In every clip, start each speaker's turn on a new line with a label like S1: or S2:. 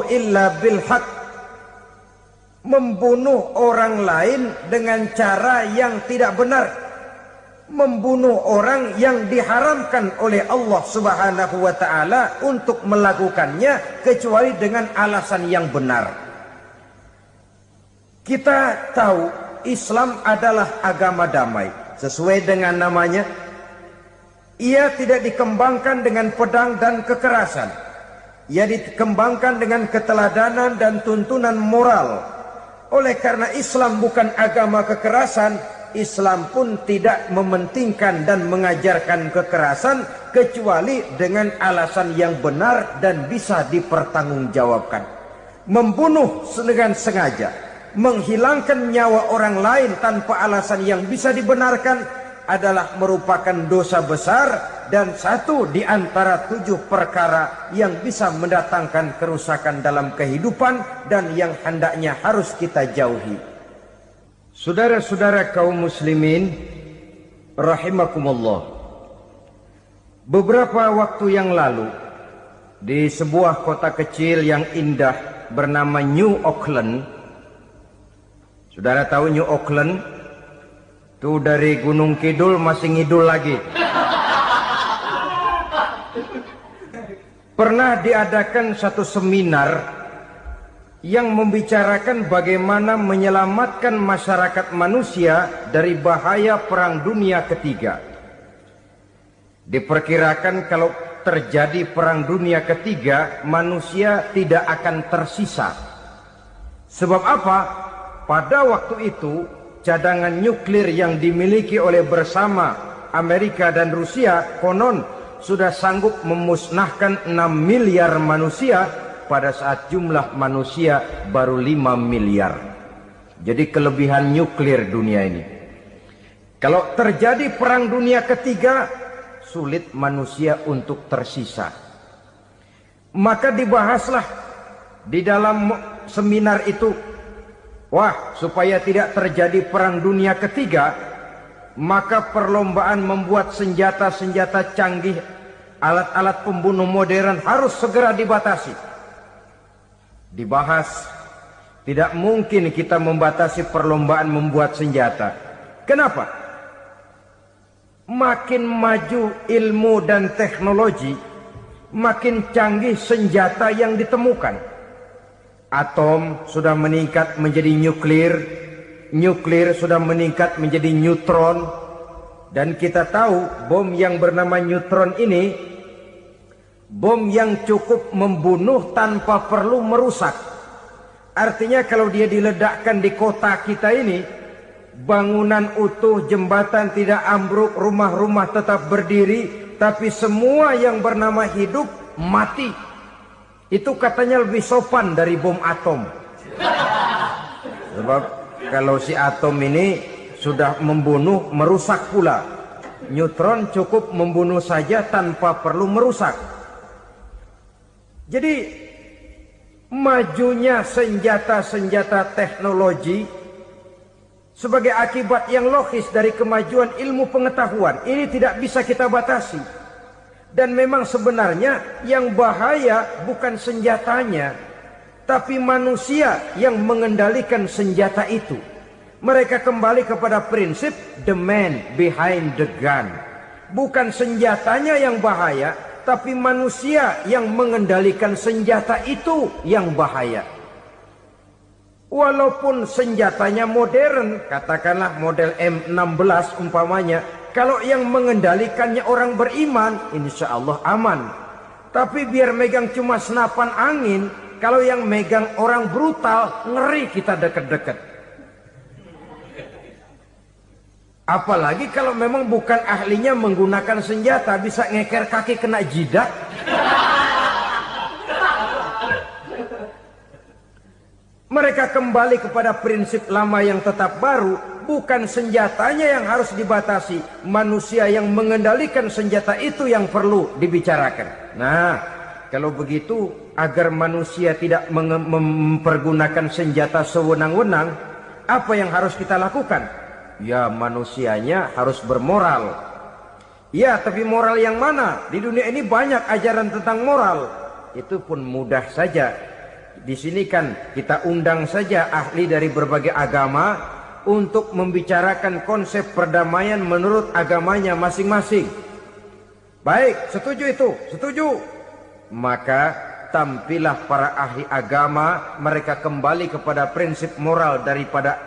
S1: illa bil haq, membunuh orang lain dengan cara yang tidak benar, membunuh orang yang diharamkan oleh Allah Subhanahu wa taala untuk melakukannya kecuali dengan alasan yang benar. Kita tahu Islam adalah agama damai. Sesuai dengan namanya, ia tidak dikembangkan dengan pedang dan kekerasan. Ia dikembangkan dengan keteladanan dan tuntunan moral. Oleh karena Islam bukan agama kekerasan, Islam pun tidak mementingkan dan mengajarkan kekerasan kecuali dengan alasan yang benar dan bisa dipertanggungjawabkan. Membunuh dengan sengaja, menghilangkan nyawa orang lain tanpa alasan yang bisa dibenarkan adalah merupakan dosa besar dan satu di antara 7 perkara yang bisa mendatangkan kerusakan dalam kehidupan dan yang hendaknya harus kita jauhi. Saudara-saudara kaum muslimin rahimakumullah, beberapa waktu yang lalu di sebuah kota kecil yang indah bernama New Auckland. Saudara tahu New Auckland? Itu dari Gunung Kidul masih ngidul lagi. Pernah diadakan satu seminar yang membicarakan bagaimana menyelamatkan masyarakat manusia dari bahaya Perang Dunia Ketiga. Diperkirakan kalau terjadi Perang Dunia Ketiga, manusia tidak akan tersisa. Sebab apa? Pada waktu itu cadangan nuklir yang dimiliki oleh bersama Amerika dan Rusia konon sudah sanggup memusnahkan 6 miliar manusia pada saat jumlah manusia baru 5 miliar. Jadi kelebihan nuklir dunia ini. Kalau terjadi Perang Dunia Ketiga, sulit manusia untuk tersisa. Maka dibahaslah di dalam seminar itu, wah, supaya tidak terjadi Perang Dunia Ketiga, maka perlombaan membuat senjata-senjata canggih, alat-alat pembunuh modern harus segera dibatasi. Dibahas, tidak mungkin kita membatasi perlombaan membuat senjata. Kenapa? Makin maju ilmu dan teknologi, makin canggih senjata yang ditemukan. Atom sudah meningkat menjadi nuklir, nuklir sudah meningkat menjadi neutron, dan kita tahu bom yang bernama neutron ini bom yang cukup membunuh tanpa perlu merusak. Artinya kalau dia diledakkan di kota kita ini, bangunan utuh, jembatan tidak ambruk, rumah-rumah tetap berdiri, tapi semua yang bernama hidup mati. Itu katanya lebih sopan dari bom atom. Sebab kalau si atom ini sudah membunuh, merusak pula. Neutron cukup membunuh saja tanpa perlu merusak. Jadi majunya senjata-senjata teknologi sebagai akibat yang logis dari kemajuan ilmu pengetahuan ini tidak bisa kita batasi. Dan memang sebenarnya yang bahaya bukan senjatanya, tapi manusia yang mengendalikan senjata itu. Mereka kembali kepada prinsip the man behind the gun. Bukan senjatanya yang bahaya, tapi manusia yang mengendalikan senjata itu yang bahaya. Walaupun senjatanya modern, katakanlah model M16 umpamanya, kalau yang mengendalikannya orang beriman, insya Allah aman. Tapi biar megang cuma senapan angin, kalau yang megang orang brutal, ngeri kita deket-deket. Apalagi kalau memang bukan ahlinya menggunakan senjata, bisa ngeker kaki kena jidat. Mereka kembali kepada prinsip lama yang tetap baru, bukan senjatanya yang harus dibatasi, manusia yang mengendalikan senjata itu yang perlu dibicarakan. Nah, kalau begitu agar manusia tidak mempergunakan senjata sewenang-wenang, apa yang harus kita lakukan? Ya, manusianya harus bermoral. Ya, tapi moral yang mana? Di dunia ini banyak ajaran tentang moral. Itu pun mudah saja. Di sini kan kita undang saja ahli dari berbagai agama untuk membicarakan konsep perdamaian menurut agamanya masing-masing. Baik, setuju itu, setuju. Maka tampillah para ahli agama, mereka kembali kepada prinsip moral daripada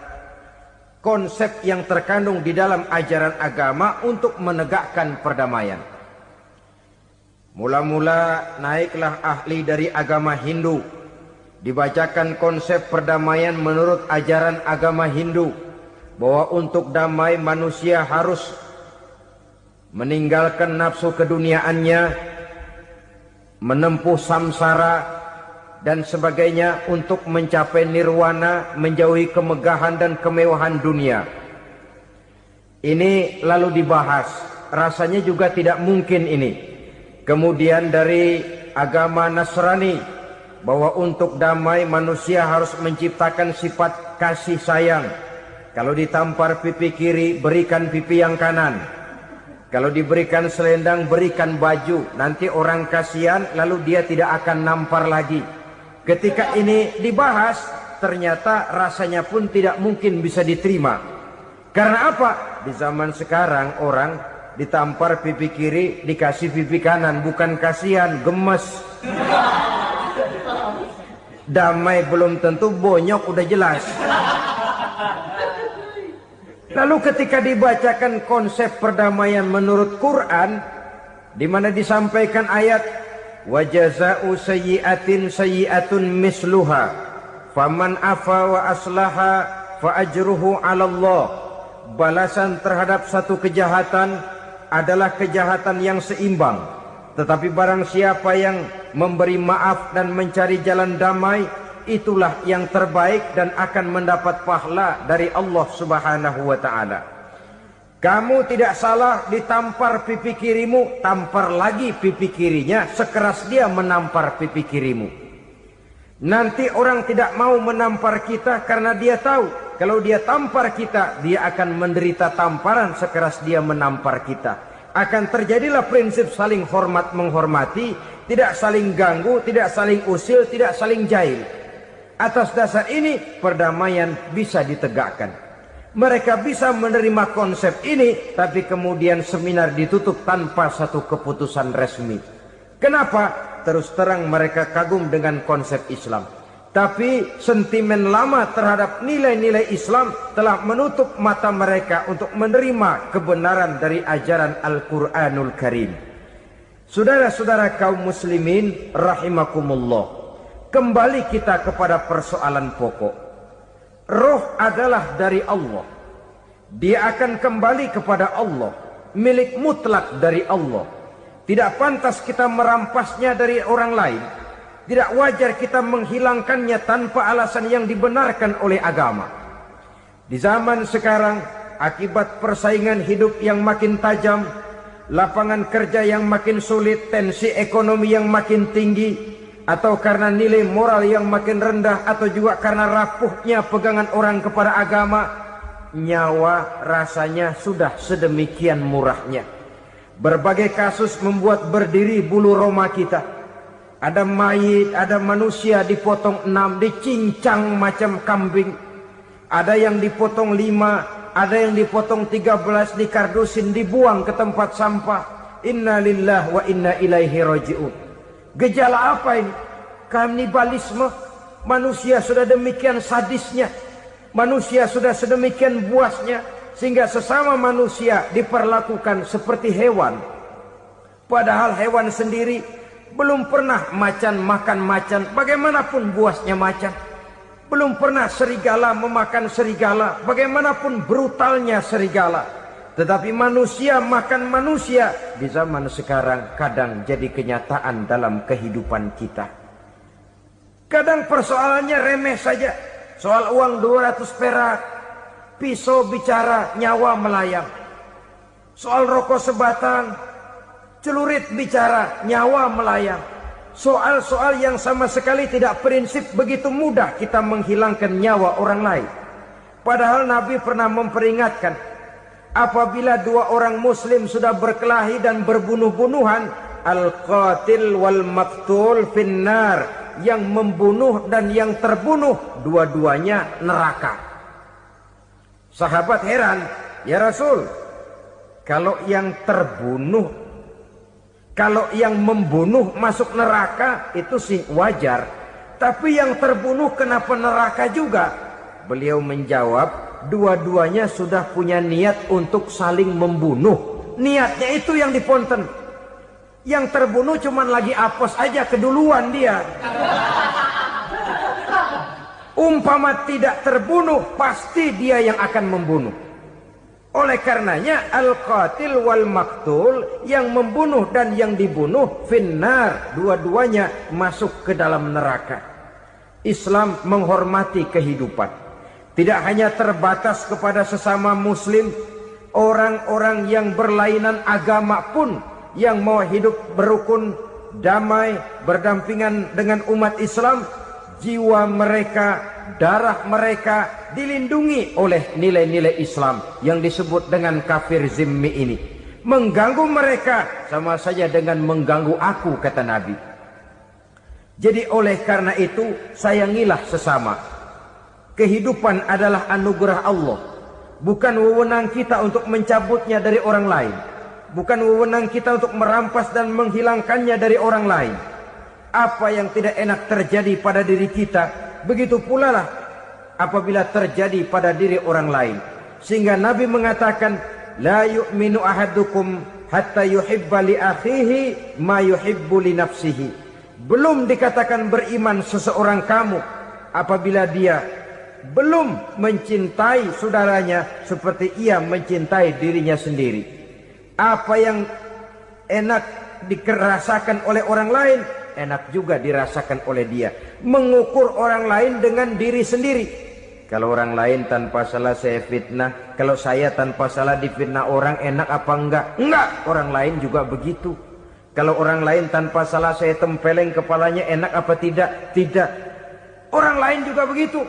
S1: konsep yang terkandung di dalam ajaran agama untuk menegakkan perdamaian. Mula-mula naiklah ahli dari agama Hindu. Dibacakan konsep perdamaian menurut ajaran agama Hindu, bahwa untuk damai manusia harus meninggalkan nafsu keduniaannya, menempuh samsara dan sebagainya untuk mencapai nirwana, menjauhi kemegahan dan kemewahan dunia. Ini lalu dibahas, rasanya juga tidak mungkin ini. Kemudian dari agama Nasrani, bahwa untuk damai manusia harus menciptakan sifat kasih sayang. Kalau ditampar pipi kiri, berikan pipi yang kanan. Kalau diberikan selendang, berikan baju. Nanti orang kasihan, lalu dia tidak akan nampar lagi. Ketika ini dibahas, ternyata rasanya pun tidak mungkin bisa diterima. Karena apa? Di zaman sekarang orang ditampar pipi kiri, dikasih pipi kanan. Bukan kasihan, gemes. Damai belum tentu, bonyok udah jelas. Lalu ketika dibacakan konsep perdamaian menurut Quran, di mana disampaikan ayat wa jazaa'u sayyi'atin sayyi'atun misluha faman afa wa aslaha fa ajruhu 'ala Allah. Balasan terhadap satu kejahatan adalah kejahatan yang seimbang. Tetapi barang siapa yang memberi maaf dan mencari jalan damai, itulah yang terbaik dan akan mendapat pahala dari Allah Subhanahu wa ta'ala. Kamu tidak salah ditampar pipi kirimu, tampar lagi pipi kirinya sekeras dia menampar pipi kirimu. Nanti orang tidak mau menampar kita karena dia tahu kalau dia tampar kita, dia akan menderita tamparan sekeras dia menampar kita. Akan terjadilah prinsip saling hormat menghormati, tidak saling ganggu, tidak saling usil, tidak saling jahil. Atas dasar ini perdamaian bisa ditegakkan. Mereka bisa menerima konsep ini, tapi kemudian seminar ditutup tanpa satu keputusan resmi. Kenapa? Terus terang mereka kagum dengan konsep Islam, tapi sentimen lama terhadap nilai-nilai Islam telah menutup mata mereka untuk menerima kebenaran dari ajaran Al-Quranul Karim. Saudara-saudara kaum muslimin rahimakumullah, kembali kita kepada persoalan pokok. Roh adalah dari Allah. Dia akan kembali kepada Allah, milik mutlak dari Allah. Tidak pantas kita merampasnya dari orang lain. Tidak wajar kita menghilangkannya tanpa alasan yang dibenarkan oleh agama. Di zaman sekarang, akibat persaingan hidup yang makin tajam, lapangan kerja yang makin sulit, tensi ekonomi yang makin tinggi, atau karena nilai moral yang makin rendah, atau juga karena rapuhnya pegangan orang kepada agama, nyawa rasanya sudah sedemikian murahnya. Berbagai kasus membuat berdiri bulu roma kita. Ada mayit, ada manusia dipotong 6, dicincang macam kambing. Ada yang dipotong 5, ada yang dipotong 13, dikardusin, dibuang ke tempat sampah. Inna lillahi wa inna ilaihi raji'un. Gejala apa ini? Kanibalisme. Manusia sudah demikian sadisnya. Manusia sudah sedemikian buasnya, sehingga sesama manusia diperlakukan seperti hewan. Padahal hewan sendiri belum pernah macan makan macan, bagaimanapun buasnya macan. Belum pernah serigala memakan serigala, bagaimanapun brutalnya serigala. Tetapi manusia makan manusia di zaman sekarang kadang jadi kenyataan dalam kehidupan kita. Kadang persoalannya remeh saja. Soal uang 200 perak, pisau bicara, nyawa melayang. Soal rokok sebatang, celurit bicara, nyawa melayang. Soal-soal yang sama sekali tidak prinsip, begitu mudah kita menghilangkan nyawa orang lain. Padahal Nabi pernah memperingatkan, apabila dua orang muslim sudah berkelahi dan berbunuh-bunuhan, al-qatil wal maqtul finnar, yang membunuh dan yang terbunuh dua-duanya neraka. Sahabat heran, ya Rasul, kalau yang terbunuh, kalau yang membunuh masuk neraka itu sih wajar, tapi yang terbunuh kenapa neraka juga? Beliau menjawab, dua-duanya sudah punya niat untuk saling membunuh. Niatnya itu yang diponten. Yang terbunuh cuman lagi apes aja keduluan dia. Umpama tidak terbunuh, pasti dia yang akan membunuh. Oleh karenanya al-qatil wal maktul, yang membunuh dan yang dibunuh finnar, dua-duanya masuk ke dalam neraka. Islam menghormati kehidupan. Tidak hanya terbatas kepada sesama muslim, orang-orang yang berlainan agama pun yang mau hidup berukun, damai, berdampingan dengan umat Islam, jiwa mereka, darah mereka dilindungi oleh nilai-nilai Islam yang disebut dengan kafir zimmi ini. Mengganggu mereka sama saja dengan mengganggu aku, kata Nabi. Jadi oleh karena itu, sayangilah sesama. Kehidupan adalah anugerah Allah, bukan wewenang kita untuk mencabutnya dari orang lain, bukan wewenang kita untuk merampas dan menghilangkannya dari orang lain. Apa yang tidak enak terjadi pada diri kita, begitu pula lah apabila terjadi pada diri orang lain. Sehingga Nabi mengatakan, la yu'minu ahadukum hatta yuhibba li akhihi ma yuhibbu li nafsihi. Belum dikatakan beriman seseorang kamu apabila dia belum mencintai saudaranya seperti ia mencintai dirinya sendiri. Apa yang enak dirasakan oleh orang lain, enak juga dirasakan oleh dia. Mengukur orang lain dengan diri sendiri. Kalau orang lain tanpa salah saya fitnah, kalau saya tanpa salah difitnah orang, enak apa enggak? Enggak, orang lain juga begitu. Kalau orang lain tanpa salah saya tempeleng kepalanya, enak apa tidak? Tidak. Orang lain juga begitu.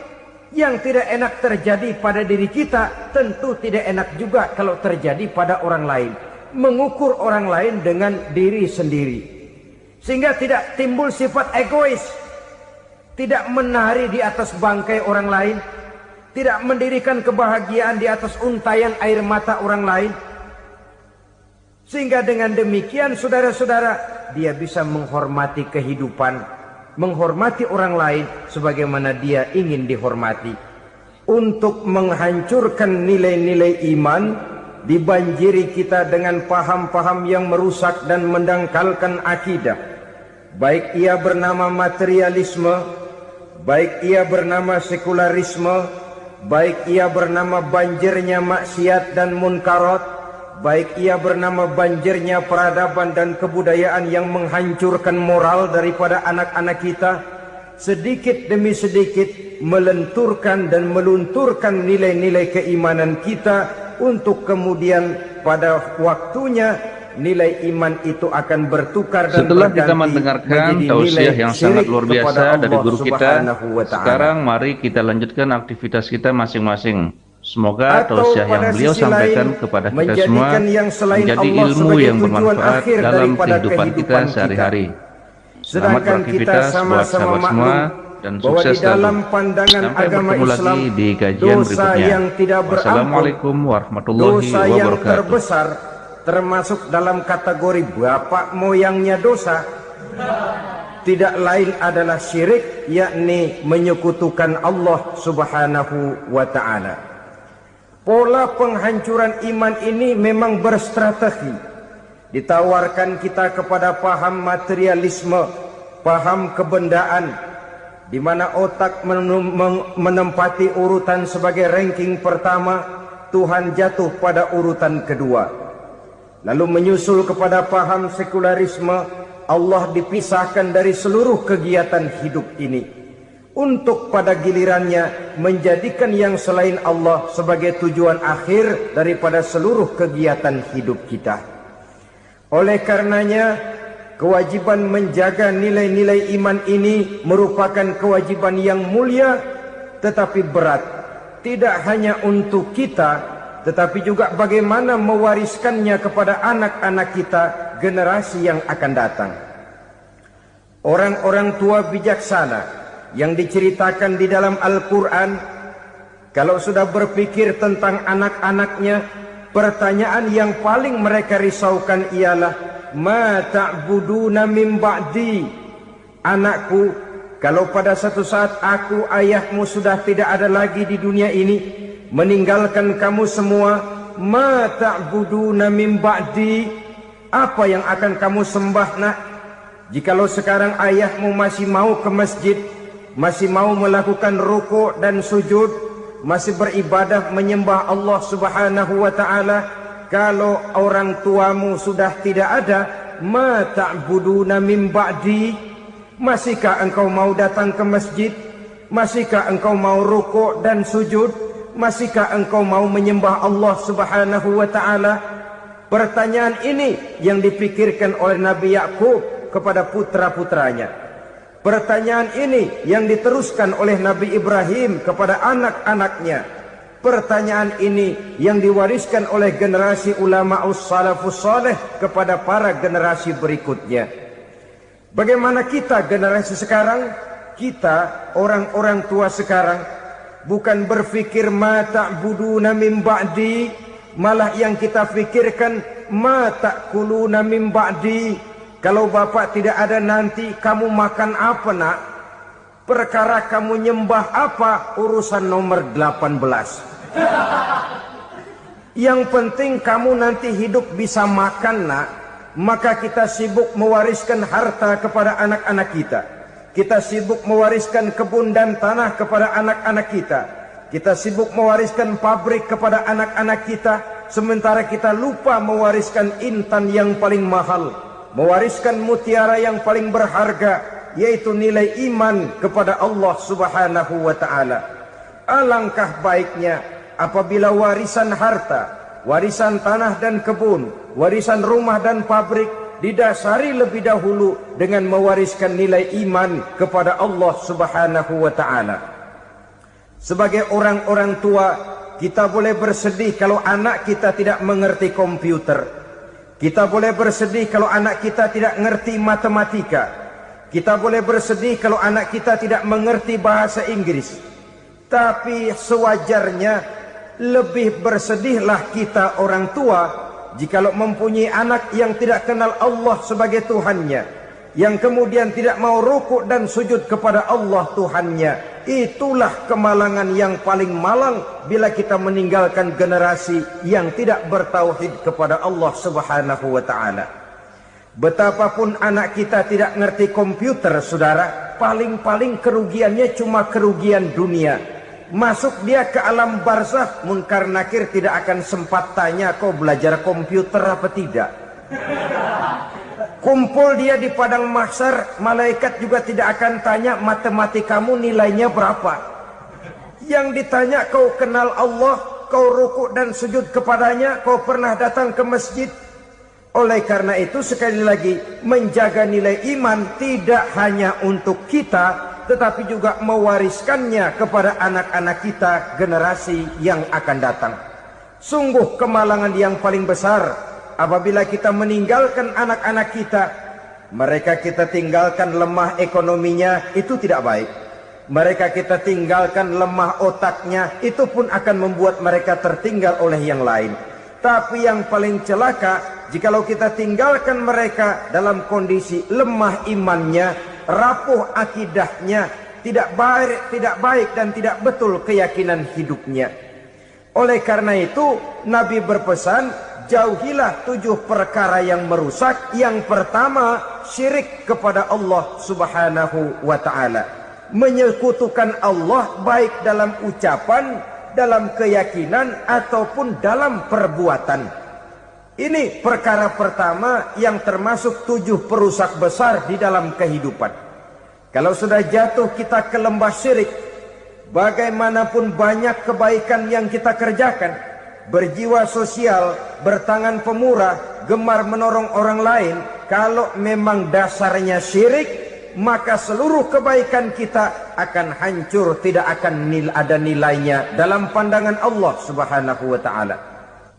S1: Yang tidak enak terjadi pada diri kita, tentu tidak enak juga kalau terjadi pada orang lain. Mengukur orang lain dengan diri sendiri, sehingga tidak timbul sifat egois, tidak menari di atas bangkai orang lain, tidak mendirikan kebahagiaan di atas untayan air mata orang lain. Sehingga dengan demikian saudara-saudara, dia bisa menghormati kehidupan, menghormati orang lain sebagaimana dia ingin dihormati. Untuk menghancurkan nilai-nilai iman, dibanjiri kita dengan paham-paham yang merusak dan mendangkalkan akidah. Baik ia bernama materialisme, baik ia bernama sekularisme, baik ia bernama banjirnya maksiat dan munkarat, baik ia bernama banjirnya peradaban dan kebudayaan yang menghancurkan moral daripada anak-anak kita, sedikit demi sedikit melenturkan dan melunturkan nilai-nilai keimanan kita, untuk kemudian pada waktunya nilai iman itu akan bertukar dan
S2: setelah kita mendengarkan tausiah yang sangat luar biasa dari guru kita. Sekarang mari kita lanjutkan aktivitas kita masing-masing. Semoga tausiah yang beliau sampaikan kepada kita semua menjadi ilmu yang bermanfaat dalam kehidupan kita sehari-hari. Selamat beraktivitas buat sahabat semua dan sukses dalam pandangan agama Islam di kajian berikutnya. Wassalamualaikum warahmatullahi wabarakatuh.
S1: Dosa yang terbesar termasuk dalam kategori bapak moyangnya dosa, tidak lain adalah syirik, yakni menyekutukan Allah Subhanahu wa ta'ala. Pola penghancuran iman ini memang berstrategi. Ditawarkan kita kepada paham materialisme, paham kebendaan, di mana otak menempati urutan sebagai ranking pertama, Tuhan jatuh pada urutan kedua. Lalu menyusul kepada paham sekularisme, Allah dipisahkan dari seluruh kegiatan hidup ini, untuk pada gilirannya menjadikan yang selain Allah sebagai tujuan akhir daripada seluruh kegiatan hidup kita. Oleh karenanya, kewajiban menjaga nilai-nilai iman ini merupakan kewajiban yang mulia tetapi berat. Tidak hanya untuk kita, tetapi juga bagaimana mewariskannya kepada anak-anak kita, generasi yang akan datang. Orang-orang tua bijaksana yang diceritakan di dalam Al-Quran, kalau sudah berpikir tentang anak-anaknya, pertanyaan yang paling mereka risaukan ialah, ma ta'buduna min ba'di. Anakku, kalau pada satu saat aku, ayahmu sudah tidak ada lagi di dunia ini, meninggalkan kamu semua, ma ta'buduna min ba'di, apa yang akan kamu sembah nak? Jikalau sekarang ayahmu masih mau ke masjid, masih mau melakukan rukuk dan sujud, masih beribadah menyembah Allah Subhanahu wa ta'ala, kalau orang tuamu sudah tidak ada, ma ta'buduna min ba'di, masihkah engkau mau datang ke masjid? Masihkah engkau mau rukuk dan sujud? Masihkah engkau mau menyembah Allah Subhanahu wa ta'ala? Pertanyaan ini yang dipikirkan oleh Nabi Yakub kepada putra-putranya. Pertanyaan ini yang diteruskan oleh Nabi Ibrahim kepada anak-anaknya. Pertanyaan ini yang diwariskan oleh generasi ulama salafus saleh kepada para generasi berikutnya. Bagaimana kita generasi sekarang? Kita orang-orang tua sekarang bukan berfikir ma ta'buduna min ba'di, malah yang kita pikirkan ma ta'kuluna min ba'di. Kalau bapak tidak ada nanti kamu makan apa nak? Perkara kamu nyembah apa? Urusan nomor 18. Yang penting kamu nanti hidup bisa makan nak. Maka kita sibuk mewariskan harta kepada anak-anak kita. Kita sibuk mewariskan kebun dan tanah kepada anak-anak kita. Kita sibuk mewariskan pabrik kepada anak-anak kita. Sementara kita lupa mewariskan intan yang paling mahal, mewariskan mutiara yang paling berharga, yaitu nilai iman kepada Allah Subhanahu wa ta'ala. Alangkah baiknya apabila warisan harta, warisan tanah dan kebun, warisan rumah dan pabrik didasari lebih dahulu dengan mewariskan nilai iman kepada Allah Subhanahu wa ta'ala. Sebagai orang-orang tua, kita boleh bersedih kalau anak kita tidak mengerti komputer. Kita boleh bersedih kalau anak kita tidak mengerti matematika. Kita boleh bersedih kalau anak kita tidak mengerti bahasa Inggris. Tapi sewajarnya lebih bersedihlah kita orang tua jikalau mempunyai anak yang tidak kenal Allah sebagai Tuhannya, yang kemudian tidak mau rukuk dan sujud kepada Allah Tuhannya. Itulah kemalangan yang paling malang bila kita meninggalkan generasi yang tidak bertauhid kepada Allah Subhanahu wa ta'ala. Betapapun anak kita tidak ngerti komputer, saudara, paling-paling kerugiannya cuma kerugian dunia. Masuk dia ke alam barzakh, munkar nakir tidak akan sempat tanya kau belajar komputer apa tidak. Kumpul dia di padang mahsyar, malaikat juga tidak akan tanya matematikamu nilainya berapa. Yang ditanya kau kenal Allah, kau rukuk dan sujud kepadanya, kau pernah datang ke masjid. Oleh karena itu sekali lagi, menjaga nilai iman tidak hanya untuk kita, tetapi juga mewariskannya kepada anak-anak kita, generasi yang akan datang. Sungguh kemalangan yang paling besar apabila kita meninggalkan anak-anak kita. Mereka kita tinggalkan lemah ekonominya, itu tidak baik. Mereka kita tinggalkan lemah otaknya, itu pun akan membuat mereka tertinggal oleh yang lain. Tapi yang paling celaka, jikalau kita tinggalkan mereka dalam kondisi lemah imannya, rapuh akidahnya, tidak baik dan tidak betul keyakinan hidupnya. Oleh karena itu Nabi berpesan, jauhilah 7 perkara yang merusak. Yang pertama, syirik kepada Allah Subhanahu wa ta'ala. Menyekutukan Allah baik dalam ucapan, dalam keyakinan, ataupun dalam perbuatan. Ini perkara pertama yang termasuk 7 perusak besar di dalam kehidupan. Kalau sudah jatuh kita ke lembah syirik, bagaimanapun banyak kebaikan yang kita kerjakan, berjiwa sosial, bertangan pemurah, gemar menolong orang lain, kalau memang dasarnya syirik, maka seluruh kebaikan kita akan hancur, tidak akan ada nilainya dalam pandangan Allah Subhanahu wa ta'ala.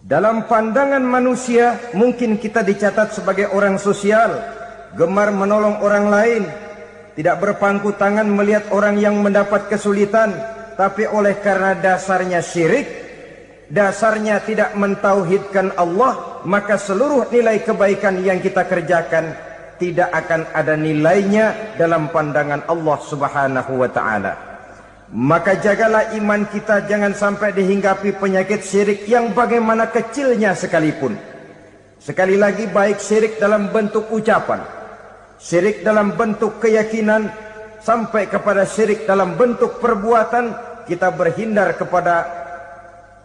S1: Dalam pandangan manusia, mungkin kita dicatat sebagai orang sosial, gemar menolong orang lain, tidak berpangku tangan melihat orang yang mendapat kesulitan, tapi oleh karena dasarnya syirik, dasarnya tidak mentauhidkan Allah, maka seluruh nilai kebaikan yang kita kerjakan tidak akan ada nilainya dalam pandangan Allah Subhanahu wa ta'ala. Maka jagalah iman kita jangan sampai dihinggapi penyakit syirik yang bagaimana kecilnya sekalipun. Sekali lagi, baik syirik dalam bentuk ucapan, syirik dalam bentuk keyakinan, sampai kepada syirik dalam bentuk perbuatan, kita berhindar kepada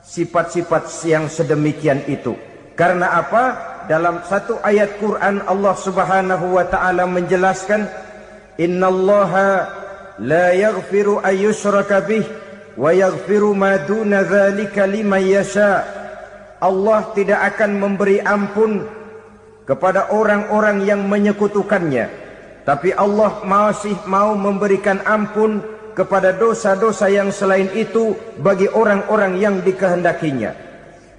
S1: sifat-sifat yang sedemikian itu. Karena apa? Dalam satu ayat Quran Allah Subhanahu wa ta'ala menjelaskan, innallaha la yaghfiru ayyushraka bih wa yaghfiru ma duna dzalika liman yasha. Allah tidak akan memberi ampun kepada orang-orang yang menyekutukannya, tapi Allah masih mau memberikan ampun kepada dosa-dosa yang selain itu bagi orang-orang yang dikehendakinya.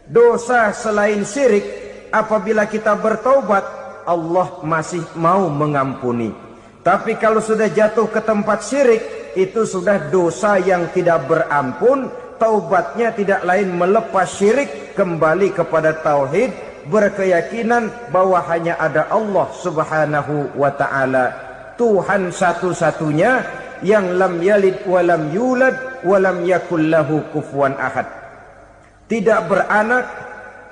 S1: Dosa selain syirik, apabila kita bertaubat, Allah masih mau mengampuni. Tapi kalau sudah jatuh ke tempat syirik, itu sudah dosa yang tidak berampun. Taubatnya tidak lain melepas syirik, kembali kepada tauhid, berkeyakinan bahwa hanya ada Allah Subhanahu wa ta'ala, Tuhan satu-satunya yang lam yalid walam yulad walam yakul lahu kufuwan ahad. Tidak beranak,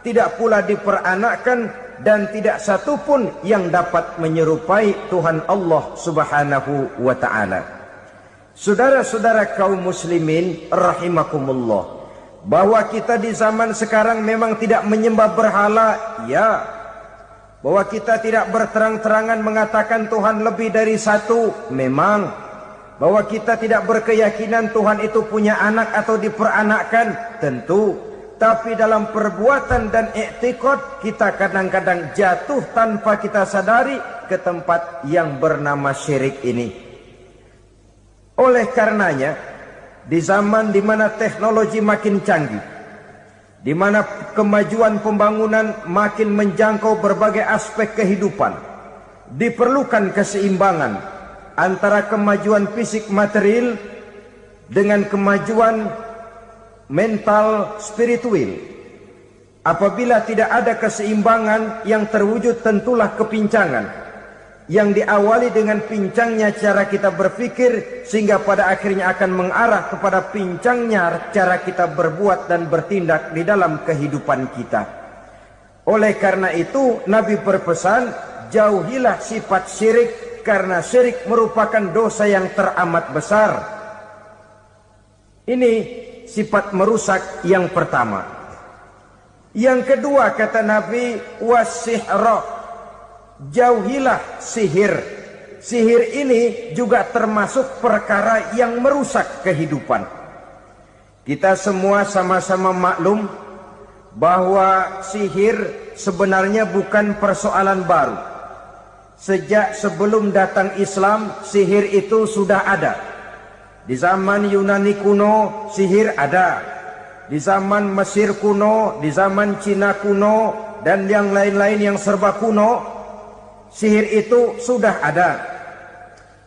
S1: tidak pula diperanakkan, dan tidak satupun yang dapat menyerupai Tuhan Allah Subhanahu wa ta'ala. Saudara-saudara kaum muslimin rahimakumullah, bahwa kita di zaman sekarang memang tidak menyembah berhala, ya. Bahwa kita tidak berterang-terangan mengatakan Tuhan lebih dari satu, memang. Bahwa kita tidak berkeyakinan Tuhan itu punya anak atau diperanakkan, tentu. Tapi dalam perbuatan dan i'tiqad, kita kadang-kadang jatuh tanpa kita sadari ke tempat yang bernama syirik ini. Oleh karenanya, di zaman di mana teknologi makin canggih, di mana kemajuan pembangunan makin menjangkau berbagai aspek kehidupan, diperlukan keseimbangan antara kemajuan fisik material dengan kemajuan mental spiritual. Apabila tidak ada keseimbangan, yang terwujud tentulah kepincangan, yang diawali dengan pincangnya cara kita berpikir, sehingga pada akhirnya akan mengarah kepada pincangnya cara kita berbuat dan bertindak di dalam kehidupan kita. Oleh karena itu, Nabi berpesan, jauhilah sifat syirik, karena syirik merupakan dosa yang teramat besar. Ini sifat merusak yang pertama. Yang kedua, kata Nabi, wasihra, jauhilah sihir. Sihir ini juga termasuk perkara yang merusak kehidupan. Kita semua sama-sama maklum bahwa sihir sebenarnya bukan persoalan baru. Sejak sebelum datang Islam, sihir itu sudah ada. Di zaman Yunani kuno, sihir ada. Di zaman Mesir kuno, di zaman Cina kuno, dan yang lain-lain yang serba kuno, sihir itu sudah ada.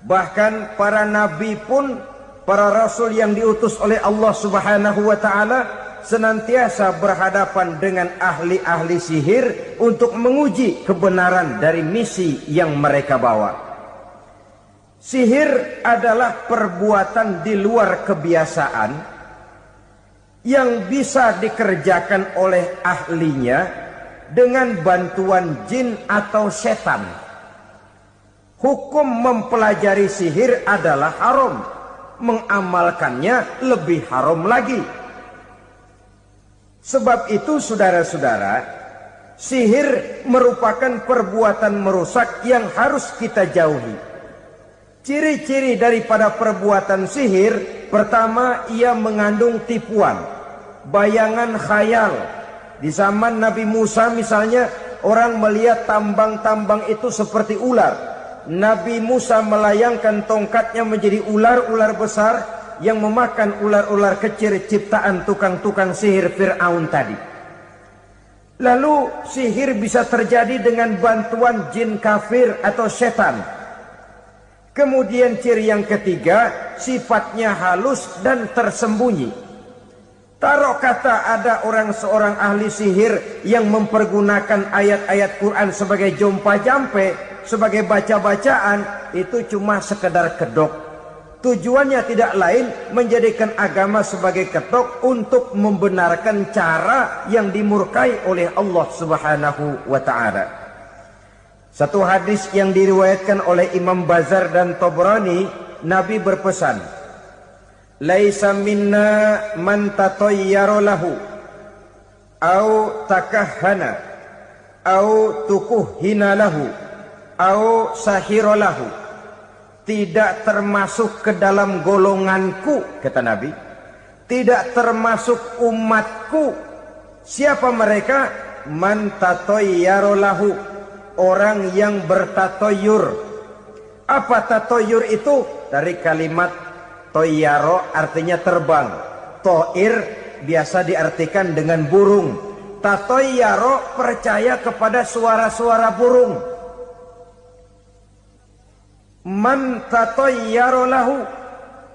S1: Bahkan para nabi pun, para rasul yang diutus oleh Allah Subhanahu wa ta'ala, senantiasa berhadapan dengan ahli-ahli sihir untuk menguji kebenaran dari misi yang mereka bawa. Sihir adalah perbuatan di luar kebiasaan yang bisa dikerjakan oleh ahlinya dengan bantuan jin atau setan. Hukum mempelajari sihir adalah haram, mengamalkannya lebih haram lagi. Sebab itu saudara-saudara, sihir merupakan perbuatan merusak yang harus kita jauhi. Ciri-ciri daripada perbuatan sihir, pertama, ia mengandung tipuan, bayangan khayal. Di zaman Nabi Musa misalnya, orang melihat tambang-tambang itu seperti ular. Nabi Musa melayangkan tongkatnya menjadi ular-ular besar yang memakan ular-ular kecil ciptaan tukang-tukang sihir Fir'aun tadi. Lalu sihir bisa terjadi dengan bantuan jin kafir atau setan. Kemudian ciri yang ketiga, sifatnya halus dan tersembunyi. Taruh kata ada seorang ahli sihir yang mempergunakan ayat-ayat Quran sebagai jompa-jampe, sebagai baca-bacaan, itu cuma sekedar kedok. Tujuannya tidak lain menjadikan agama sebagai kedok untuk membenarkan cara yang dimurkai oleh Allah Subhanahu wa ta'ala. Satu hadis yang diriwayatkan oleh Imam Bazar dan Tabrani, Nabi berpesan, "Laisa minna man tatayyara lahu au takahhana au tukuhhina lahu au sahira lahu." Tidak termasuk ke dalam golonganku, kata Nabi. Tidak termasuk umatku. Siapa mereka? Man tatayyara lahu, orang yang bertatoyur. Apa tatoyur itu? Dari kalimat toyaro, artinya terbang. Toir biasa diartikan dengan burung. Tatoyaro percaya kepada suara-suara burung. Man tatayyara lahu,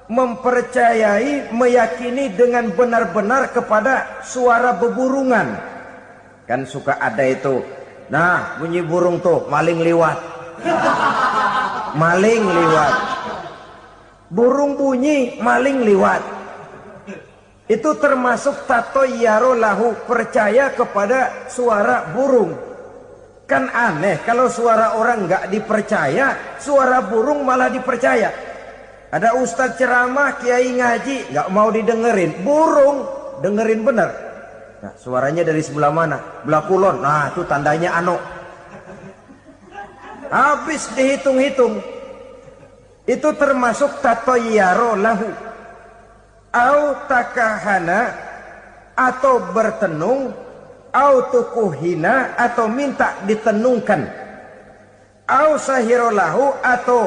S1: mempercayai, meyakini dengan benar-benar kepada suara beburungan. Kan suka ada itu, nah bunyi burung tuh, maling liwat. Maling liwat. Burung bunyi, maling liwat. Itu termasuk tatayyara lahu, percaya kepada suara burung. Kan aneh kalau suara orang nggak dipercaya, suara burung malah dipercaya. Ada ustadz ceramah, kiai ngaji, nggak mau didengerin, burung dengerin bener. Nah, suaranya dari sebelah mana? Belah kulon. Nah, itu tandanya ano. Habis dihitung-hitung. Itu termasuk tatayyara lahu. Au takahana, atau bertenung, au tukuhina, atau minta ditenungkan, au sahirolahu, atau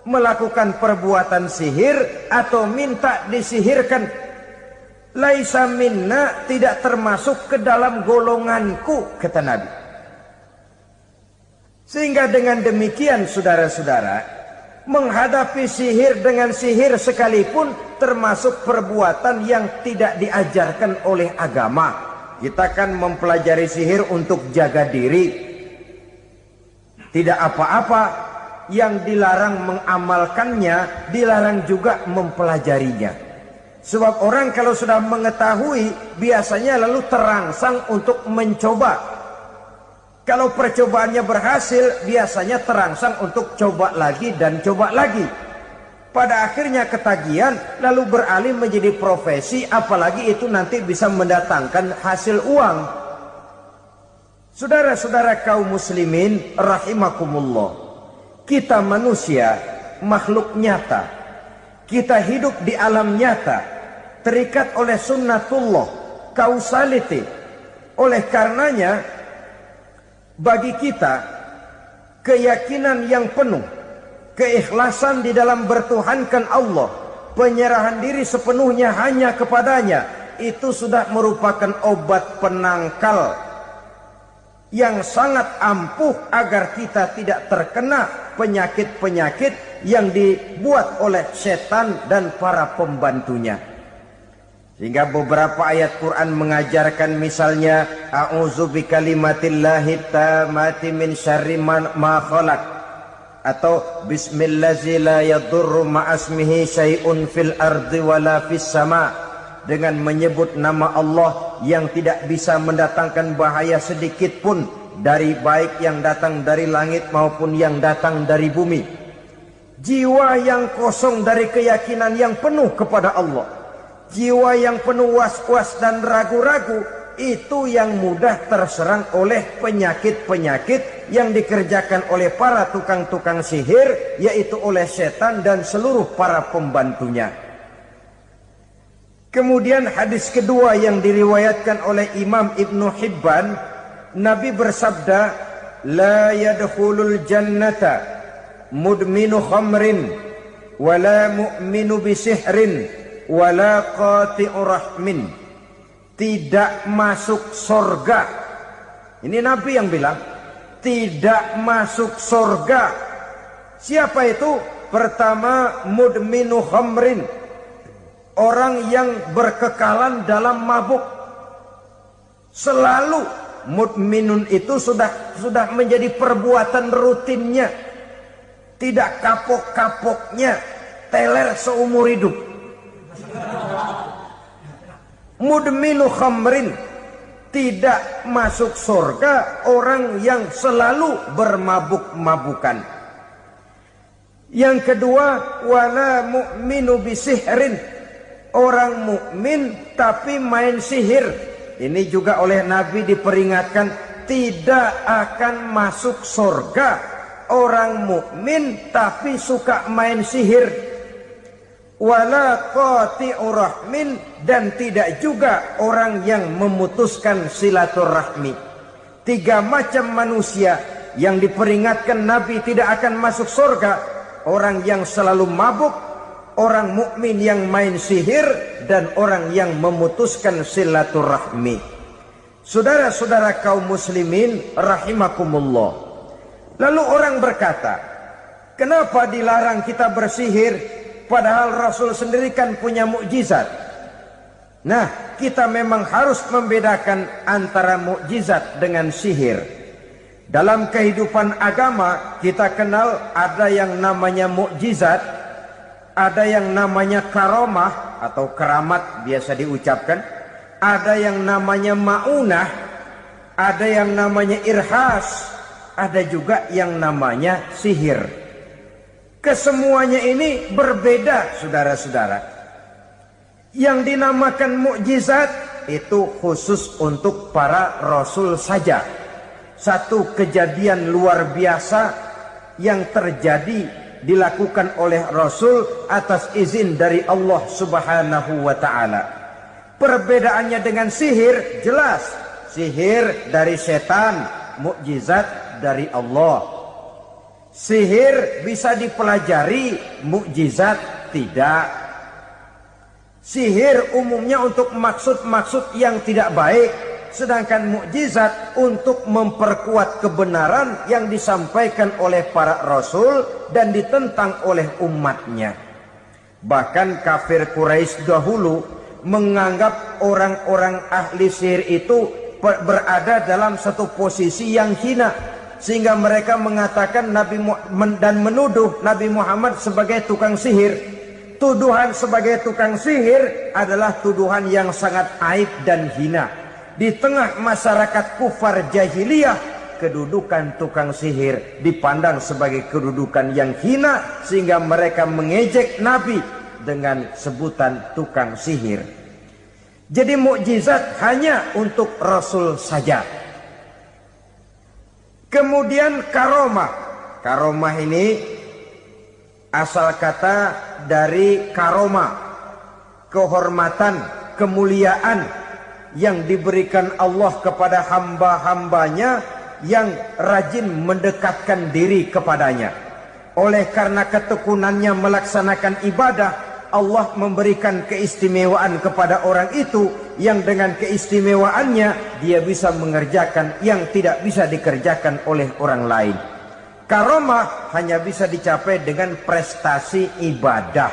S1: melakukan perbuatan sihir atau minta disihirkan. Laisa minna, tidak termasuk ke dalam golonganku, kata Nabi. Sehingga dengan demikian saudara-saudara, menghadapi sihir dengan sihir sekalipun termasuk perbuatan yang tidak diajarkan oleh agama. Kita kan mempelajari sihir untuk jaga diri. Tidak apa-apa, yang dilarang mengamalkannya, dilarang juga mempelajarinya. Sebab orang kalau sudah mengetahui, biasanya lalu terangsang untuk mencoba. Kalau percobaannya berhasil, biasanya terangsang untuk coba lagi dan coba lagi. Pada akhirnya ketagihan, lalu beralih menjadi profesi, apalagi itu nanti bisa mendatangkan hasil uang. Saudara-saudara kaum muslimin rahimakumullah, kita manusia makhluk nyata. Kita hidup di alam nyata, terikat oleh sunnatullah, causality. Oleh karenanya, bagi kita keyakinan yang penuh, keikhlasan di dalam bertuhankan Allah, penyerahan diri sepenuhnya hanya kepadanya, itu sudah merupakan obat penangkal yang sangat ampuh agar kita tidak terkena penyakit-penyakit yang dibuat oleh setan dan para pembantunya. Sehingga beberapa ayat Quran mengajarkan, misalnya a'udzu bikalimatillahi tammati min syarri ma khalaq, atau bismillazi la yadurru ma'asmihi syai'un fil ardi wala fis sama, dengan menyebut nama Allah yang tidak bisa mendatangkan bahaya sedikit pun, dari baik yang datang dari langit maupun yang datang dari bumi. Jiwa yang kosong dari keyakinan yang penuh kepada Allah, jiwa yang penuh was-was dan ragu-ragu, itu yang mudah terserang oleh penyakit-penyakit yang dikerjakan oleh para tukang-tukang sihir, yaitu oleh setan dan seluruh para pembantunya. Kemudian hadis kedua yang diriwayatkan oleh Imam Ibnu Hibban, Nabi bersabda, la yadkhulul jannata mudminu khamrin wala mu'minu bisihrin wala qati'u rahmin. Tidak masuk surga. Ini Nabi yang bilang, tidak masuk surga Siapa itu? Pertama, mudminu khamrin, orang yang berkekalan dalam mabuk. Selalu mudminun itu sudah menjadi perbuatan rutinnya, tidak kapok-kapoknya, teler seumur hidup. Mudminu khamrin, tidak masuk surga orang yang selalu bermabuk-mabukan. Yang kedua, wala mu'minu bisihrin, orang mukmin tapi main sihir. Ini juga oleh Nabi diperingatkan, tidak akan masuk surga orang mukmin tapi suka main sihir. Wala qati'ur rahmin, dan tidak juga orang yang memutuskan silaturahmi. 3 macam manusia yang diperingatkan Nabi tidak akan masuk surga: orang yang selalu mabuk, orang mukmin yang main sihir, dan orang yang memutuskan silaturahmi. Saudara-saudara kaum muslimin rahimakumullah. Lalu orang berkata, kenapa dilarang kita bersihir padahal Rasul sendiri kan punya mukjizat? Nah, kita memang harus membedakan antara mukjizat dengan sihir. Dalam kehidupan agama kita kenal ada yang namanya mukjizat, ada yang namanya karomah atau keramat biasa diucapkan, ada yang namanya maunah, ada yang namanya irhas, ada juga yang namanya sihir. Kesemuanya ini berbeda, saudara-saudara. Yang dinamakan mukjizat itu khusus untuk para rasul saja. Satu kejadian luar biasa yang terjadi dilakukan oleh Rasul atas izin dari Allah Subhanahu wa ta'ala. Perbedaannya dengan sihir jelas. Sihir dari setan, mukjizat dari Allah. Sihir bisa dipelajari, mukjizat tidak. Sihir umumnya untuk maksud-maksud yang tidak baik, sedangkan mukjizat untuk memperkuat kebenaran yang disampaikan oleh para rasul dan ditentang oleh umatnya. Bahkan kafir Quraisy dahulu menganggap orang-orang ahli sihir itu berada dalam satu posisi yang hina, sehingga mereka mengatakan dan menuduh Nabi Muhammad sebagai tukang sihir. Tuduhan sebagai tukang sihir adalah tuduhan yang sangat aib dan hina. Di tengah masyarakat kufar jahiliyah, kedudukan tukang sihir dipandang sebagai kedudukan yang hina, sehingga mereka mengejek Nabi dengan sebutan tukang sihir. Jadi mukjizat hanya untuk Rasul saja. Kemudian karomah. Karomah ini asal kata dari karoma, kehormatan, kemuliaan yang diberikan Allah kepada hamba-hambanya yang rajin mendekatkan diri kepadanya. Oleh karena ketekunannya melaksanakan ibadah, Allah memberikan keistimewaan kepada orang itu, yang dengan keistimewaannya dia bisa mengerjakan yang tidak bisa dikerjakan oleh orang lain. Karomah hanya bisa dicapai dengan prestasi ibadah.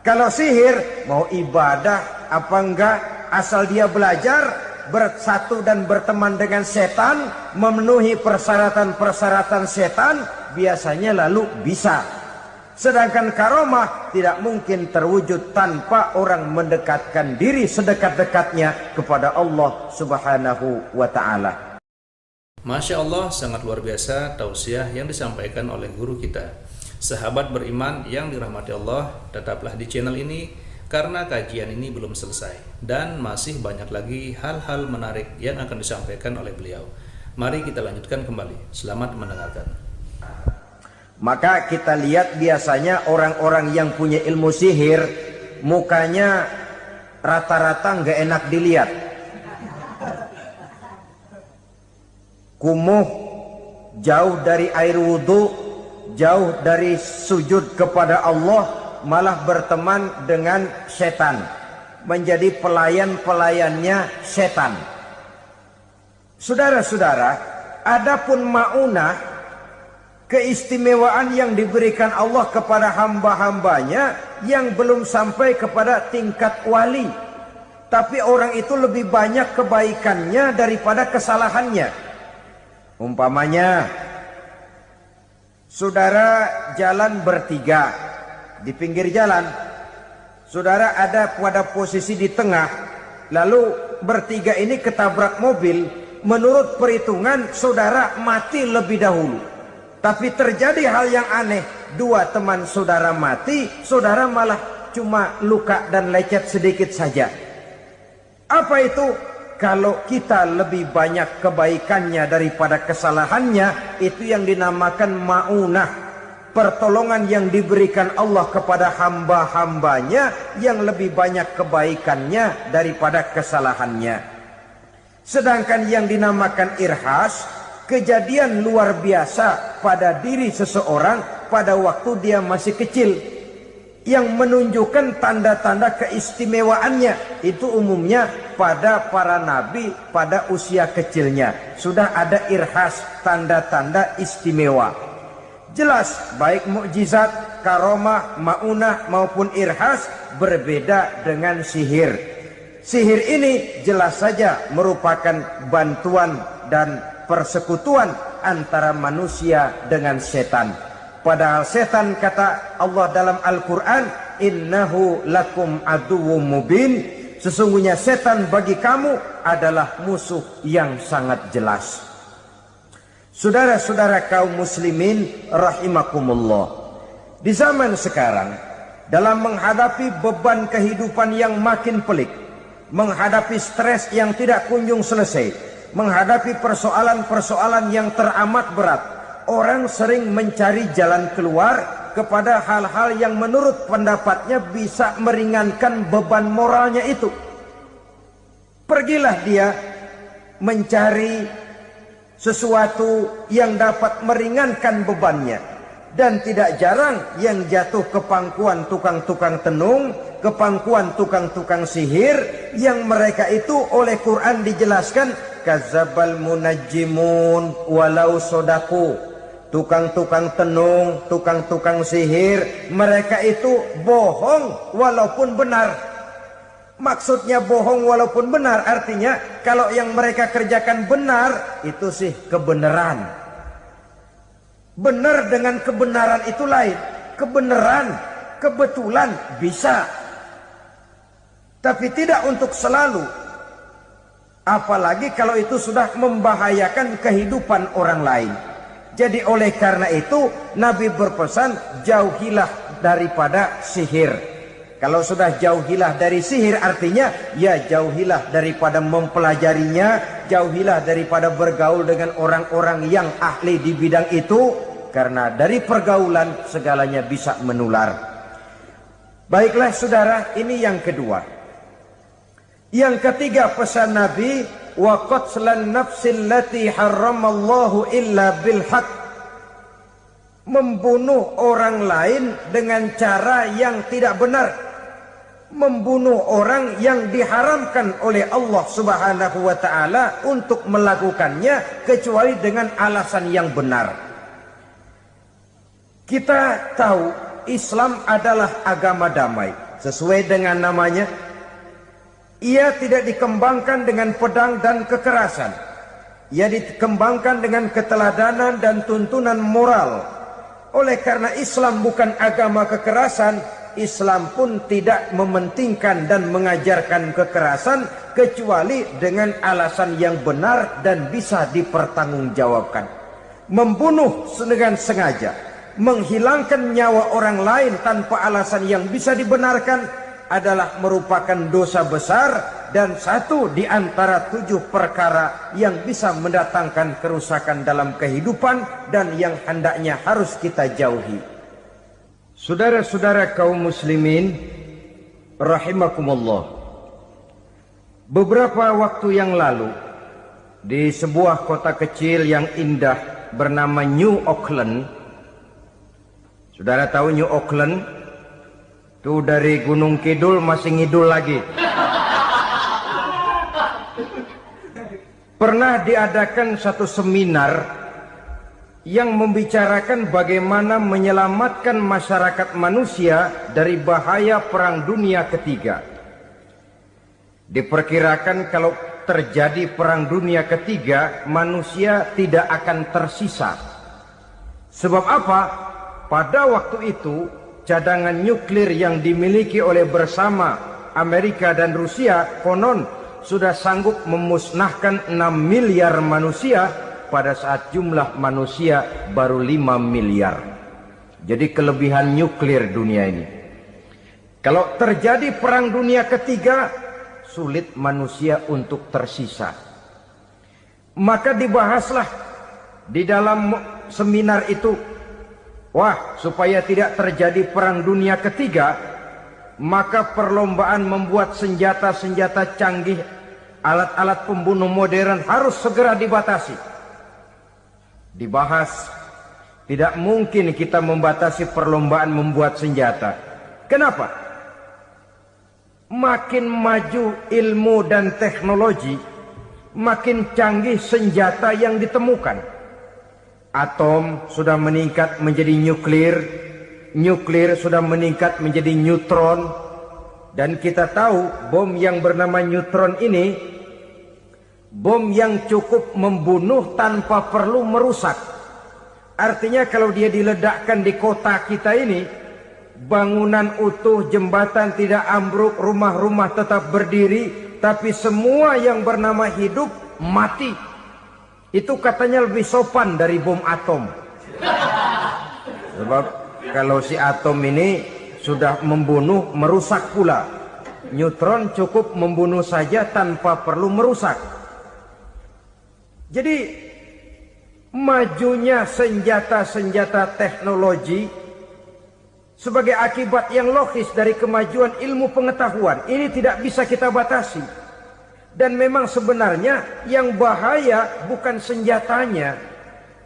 S1: Kalau sihir, mau ibadah apa enggak, asal dia belajar, bersatu dan berteman dengan setan, memenuhi persyaratan-persyaratan setan, biasanya lalu bisa. Sedangkan karomah tidak mungkin terwujud tanpa orang mendekatkan diri sedekat-dekatnya kepada Allah Subhanahu wa ta'ala.
S2: Masya Allah, sangat luar biasa tausiah yang disampaikan oleh guru kita. Sahabat beriman yang dirahmati Allah, tetaplah di channel ini karena kajian ini belum selesai dan masih banyak lagi hal-hal menarik yang akan disampaikan oleh beliau. Mari kita lanjutkan kembali. Selamat mendengarkan.
S1: Maka kita lihat biasanya orang-orang yang punya ilmu sihir, mukanya rata-rata nggak enak dilihat. Kumuh, jauh dari air wudhu, jauh dari sujud kepada Allah, malah berteman dengan setan, menjadi pelayan-pelayannya setan. Saudara-saudara, adapun maunah, keistimewaan yang diberikan Allah kepada hamba-hambanya yang belum sampai kepada tingkat wali. Tapi orang itu lebih banyak kebaikannya daripada kesalahannya. Umpamanya, saudara jalan bertiga di pinggir jalan. Saudara ada pada posisi di tengah, lalu bertiga ini ketabrak mobil. Menurut perhitungan saudara mati lebih dahulu. Tapi terjadi hal yang aneh, dua teman saudara mati, saudara malah cuma luka dan lecet sedikit saja. Apa itu? Kalau kita lebih banyak kebaikannya daripada kesalahannya, itu yang dinamakan ma'unah, pertolongan yang diberikan Allah kepada hamba-hambanya yang lebih banyak kebaikannya daripada kesalahannya. Sedangkan yang dinamakan irhas, kejadian luar biasa pada diri seseorang pada waktu dia masih kecil, yang menunjukkan tanda-tanda keistimewaannya. Itu umumnya pada para nabi pada usia kecilnya sudah ada irhas, tanda-tanda istimewa. Jelas baik mukjizat, karomah, maunah maupun irhas berbeda dengan sihir. Sihir ini jelas saja merupakan bantuan dan persekutuan antara manusia dengan setan. Padahal setan, kata Allah dalam Al-Quran, innahu lakum aduwwum mubin, sesungguhnya setan bagi kamu adalah musuh yang sangat jelas. Saudara-saudara kaum muslimin rahimakumullah, di zaman sekarang dalam menghadapi beban kehidupan yang makin pelik, menghadapi stres yang tidak kunjung selesai, menghadapi persoalan-persoalan yang teramat berat, orang sering mencari jalan keluar kepada hal-hal yang menurut pendapatnya bisa meringankan beban moralnya itu. Pergilah dia mencari sesuatu yang dapat meringankan bebannya. Dan tidak jarang yang jatuh ke pangkuan tukang-tukang tenung, ke pangkuan tukang-tukang sihir, yang mereka itu oleh Quran dijelaskan kadzabal munajjimun walau sodaku. Tukang-tukang tenung, tukang-tukang sihir, mereka itu bohong walaupun benar. Maksudnya bohong walaupun benar, artinya kalau yang mereka kerjakan benar, itu sih kebenaran. Benar dengan kebenaran itu lain. Kebenaran, kebetulan bisa, tapi tidak untuk selalu. Apalagi kalau itu sudah membahayakan kehidupan orang lain. Jadi oleh karena itu Nabi berpesan, jauhilah daripada sihir. Kalau sudah jauhilah dari sihir, artinya ya jauhilah daripada mempelajarinya, jauhilah daripada bergaul dengan orang-orang yang ahli di bidang itu, karena dari pergaulan segalanya bisa menular. Baiklah saudara, ini yang kedua. Yang ketiga pesan Nabi, wa qatlan nafsil lati harramallahu illa bil haq, membunuh orang lain dengan cara yang tidak benar, membunuh orang yang diharamkan oleh Allah Subhanahu wa taala untuk melakukannya kecuali dengan alasan yang benar. Kita tahu Islam adalah agama damai, sesuai dengan namanya. Ia tidak dikembangkan dengan pedang dan kekerasan. Ia dikembangkan dengan keteladanan dan tuntunan moral. Oleh karena Islam bukan agama kekerasan, Islam pun tidak mementingkan dan mengajarkan kekerasan kecuali dengan alasan yang benar dan bisa dipertanggungjawabkan. Membunuh dengan sengaja, menghilangkan nyawa orang lain tanpa alasan yang bisa dibenarkan adalah merupakan dosa besar dan satu di antara 7 perkara yang bisa mendatangkan kerusakan dalam kehidupan dan yang hendaknya harus kita jauhi. Saudara-saudara kaum muslimin rahimakumullah, beberapa waktu yang lalu di sebuah kota kecil yang indah bernama New Auckland. Saudara tahu New Auckland? Itu dari Gunung Kidul masih ngidul lagi. Pernah diadakan satu seminar yang membicarakan bagaimana menyelamatkan masyarakat manusia dari bahaya Perang Dunia Ketiga. Diperkirakan kalau terjadi Perang Dunia Ketiga, manusia tidak akan tersisa. Sebab apa? Pada waktu itu, cadangan nuklir yang dimiliki oleh bersama Amerika dan Rusia konon sudah sanggup memusnahkan 6 miliar manusia pada saat jumlah manusia baru 5 miliar. Jadi kelebihan nuklir dunia ini. Kalau terjadi Perang Dunia Ketiga, sulit manusia untuk tersisa. Maka dibahaslah di dalam seminar itu, wah, supaya tidak terjadi Perang Dunia Ketiga, maka perlombaan membuat senjata-senjata canggih, alat-alat pembunuh modern harus segera dibatasi. Dibahas, tidak mungkin kita membatasi perlombaan membuat senjata. Kenapa? Makin maju ilmu dan teknologi, makin canggih senjata yang ditemukan. Atom sudah meningkat menjadi nuklir, nuklir sudah meningkat menjadi neutron, dan kita tahu bom yang bernama neutron ini bom yang cukup membunuh tanpa perlu merusak. Artinya kalau dia diledakkan di kota kita ini, bangunan utuh, jembatan tidak ambruk, rumah-rumah tetap berdiri, tapi semua yang bernama hidup mati. Itu katanya lebih sopan dari bom atom. Sebab kalau si atom ini sudah membunuh, merusak pula. Neutron cukup membunuh saja tanpa perlu merusak. Jadi majunya senjata-senjata teknologi sebagai akibat yang logis dari kemajuan ilmu pengetahuan ini tidak bisa kita batasi. Dan memang sebenarnya yang bahaya bukan senjatanya,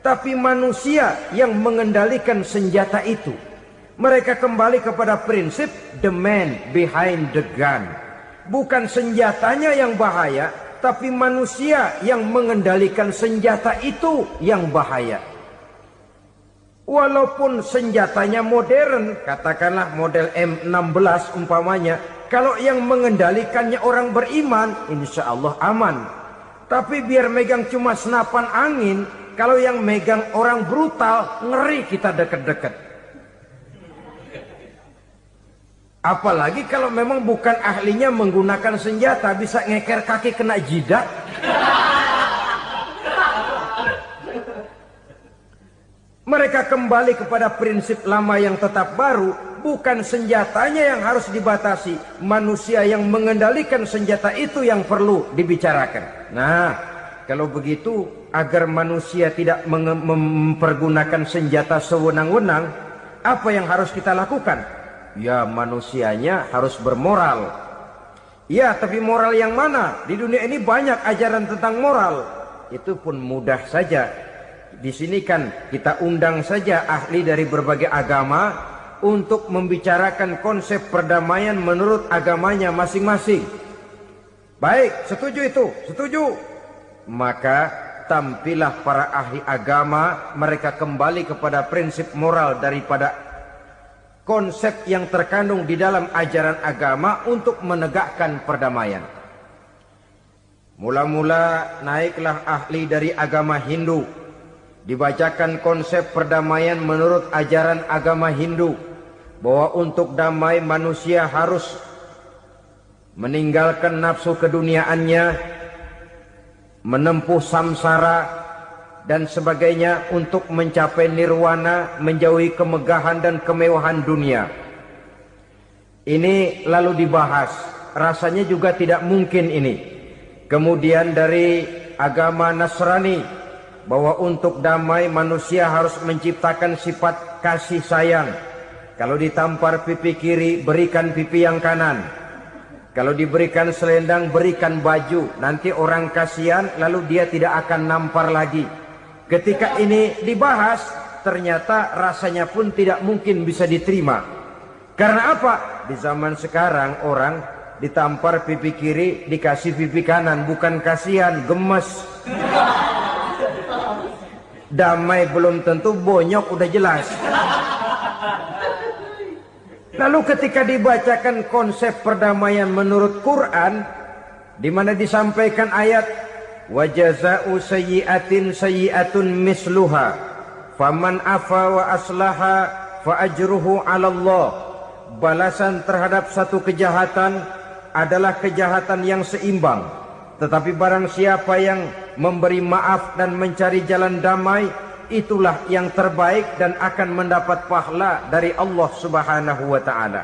S1: tapi manusia yang mengendalikan senjata itu. Mereka kembali kepada prinsip the man behind the gun. Bukan senjatanya yang bahaya, tapi manusia yang mengendalikan senjata itu yang bahaya. Walaupun senjatanya modern, katakanlah model M16 umpamanya, kalau yang mengendalikannya orang beriman, insya Allah aman. Tapi biar megang cuma senapan angin, kalau yang megang orang brutal, ngeri kita deket-deket. Apalagi kalau memang bukan ahlinya menggunakan senjata, bisa ngeker kaki kena jidat. Mereka kembali kepada prinsip lama yang tetap baru, bukan senjatanya yang harus dibatasi, manusia yang mengendalikan senjata itu yang perlu dibicarakan. Nah, kalau begitu, agar manusia tidak mempergunakan senjata sewenang-wenang, apa yang harus kita lakukan? Ya, manusianya harus bermoral. Ya, tapi moral yang mana? Di dunia ini banyak ajaran tentang moral. Itu pun mudah saja. Di sini kan kita undang saja ahli dari berbagai agama untuk membicarakan konsep perdamaian menurut agamanya masing-masing. Baik, setuju itu, setuju. Maka tampillah para ahli agama, mereka kembali kepada prinsip moral daripada konsep yang terkandung di dalam ajaran agama untuk menegakkan perdamaian. Mula-mula naiklah ahli dari agama Hindu. Dibacakan konsep perdamaian menurut ajaran agama Hindu, bahwa untuk damai manusia harus meninggalkan nafsu keduniaannya, menempuh samsara dan sebagainya untuk mencapai nirwana, menjauhi kemegahan dan kemewahan dunia. Ini lalu dibahas, rasanya juga tidak mungkin ini. Kemudian dari agama Nasrani, bahwa untuk damai manusia harus menciptakan sifat kasih sayang. Kalau ditampar pipi kiri, berikan pipi yang kanan. Kalau diberikan selendang, berikan baju. Nanti orang kasihan, lalu dia tidak akan nampar lagi. Ketika ini dibahas, ternyata rasanya pun tidak mungkin bisa diterima. Karena apa? Di zaman sekarang orang ditampar pipi kiri, dikasih pipi kanan. Bukan kasihan, gemes. Damai belum tentu, bonyok udah jelas. Lalu ketika dibacakan konsep perdamaian menurut Quran, di mana disampaikan ayat wa jazaa'u sayyi'atin sayyi'atun misluha faman afa wa aslaha fa ajruhu 'ala Allah. Balasan terhadap satu kejahatan adalah kejahatan yang seimbang, tetapi barang siapa yang memberi maaf dan mencari jalan damai, itulah yang terbaik dan akan mendapat pahala dari Allah Subhanahu wa ta'ala.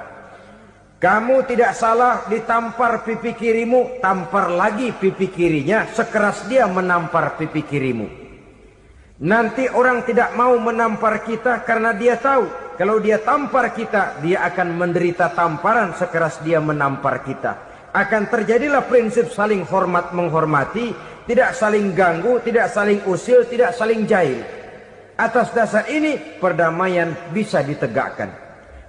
S1: Kamu tidak salah ditampar pipi kirimu, tampar lagi pipi kirinya sekeras dia menampar pipi kirimu. Nanti orang tidak mau menampar kita karena dia tahu kalau dia tampar kita, dia akan menderita tamparan sekeras dia menampar kita. Akan terjadilah prinsip saling hormat menghormati, tidak saling ganggu, tidak saling usil, tidak saling jahil. Atas dasar ini perdamaian bisa ditegakkan.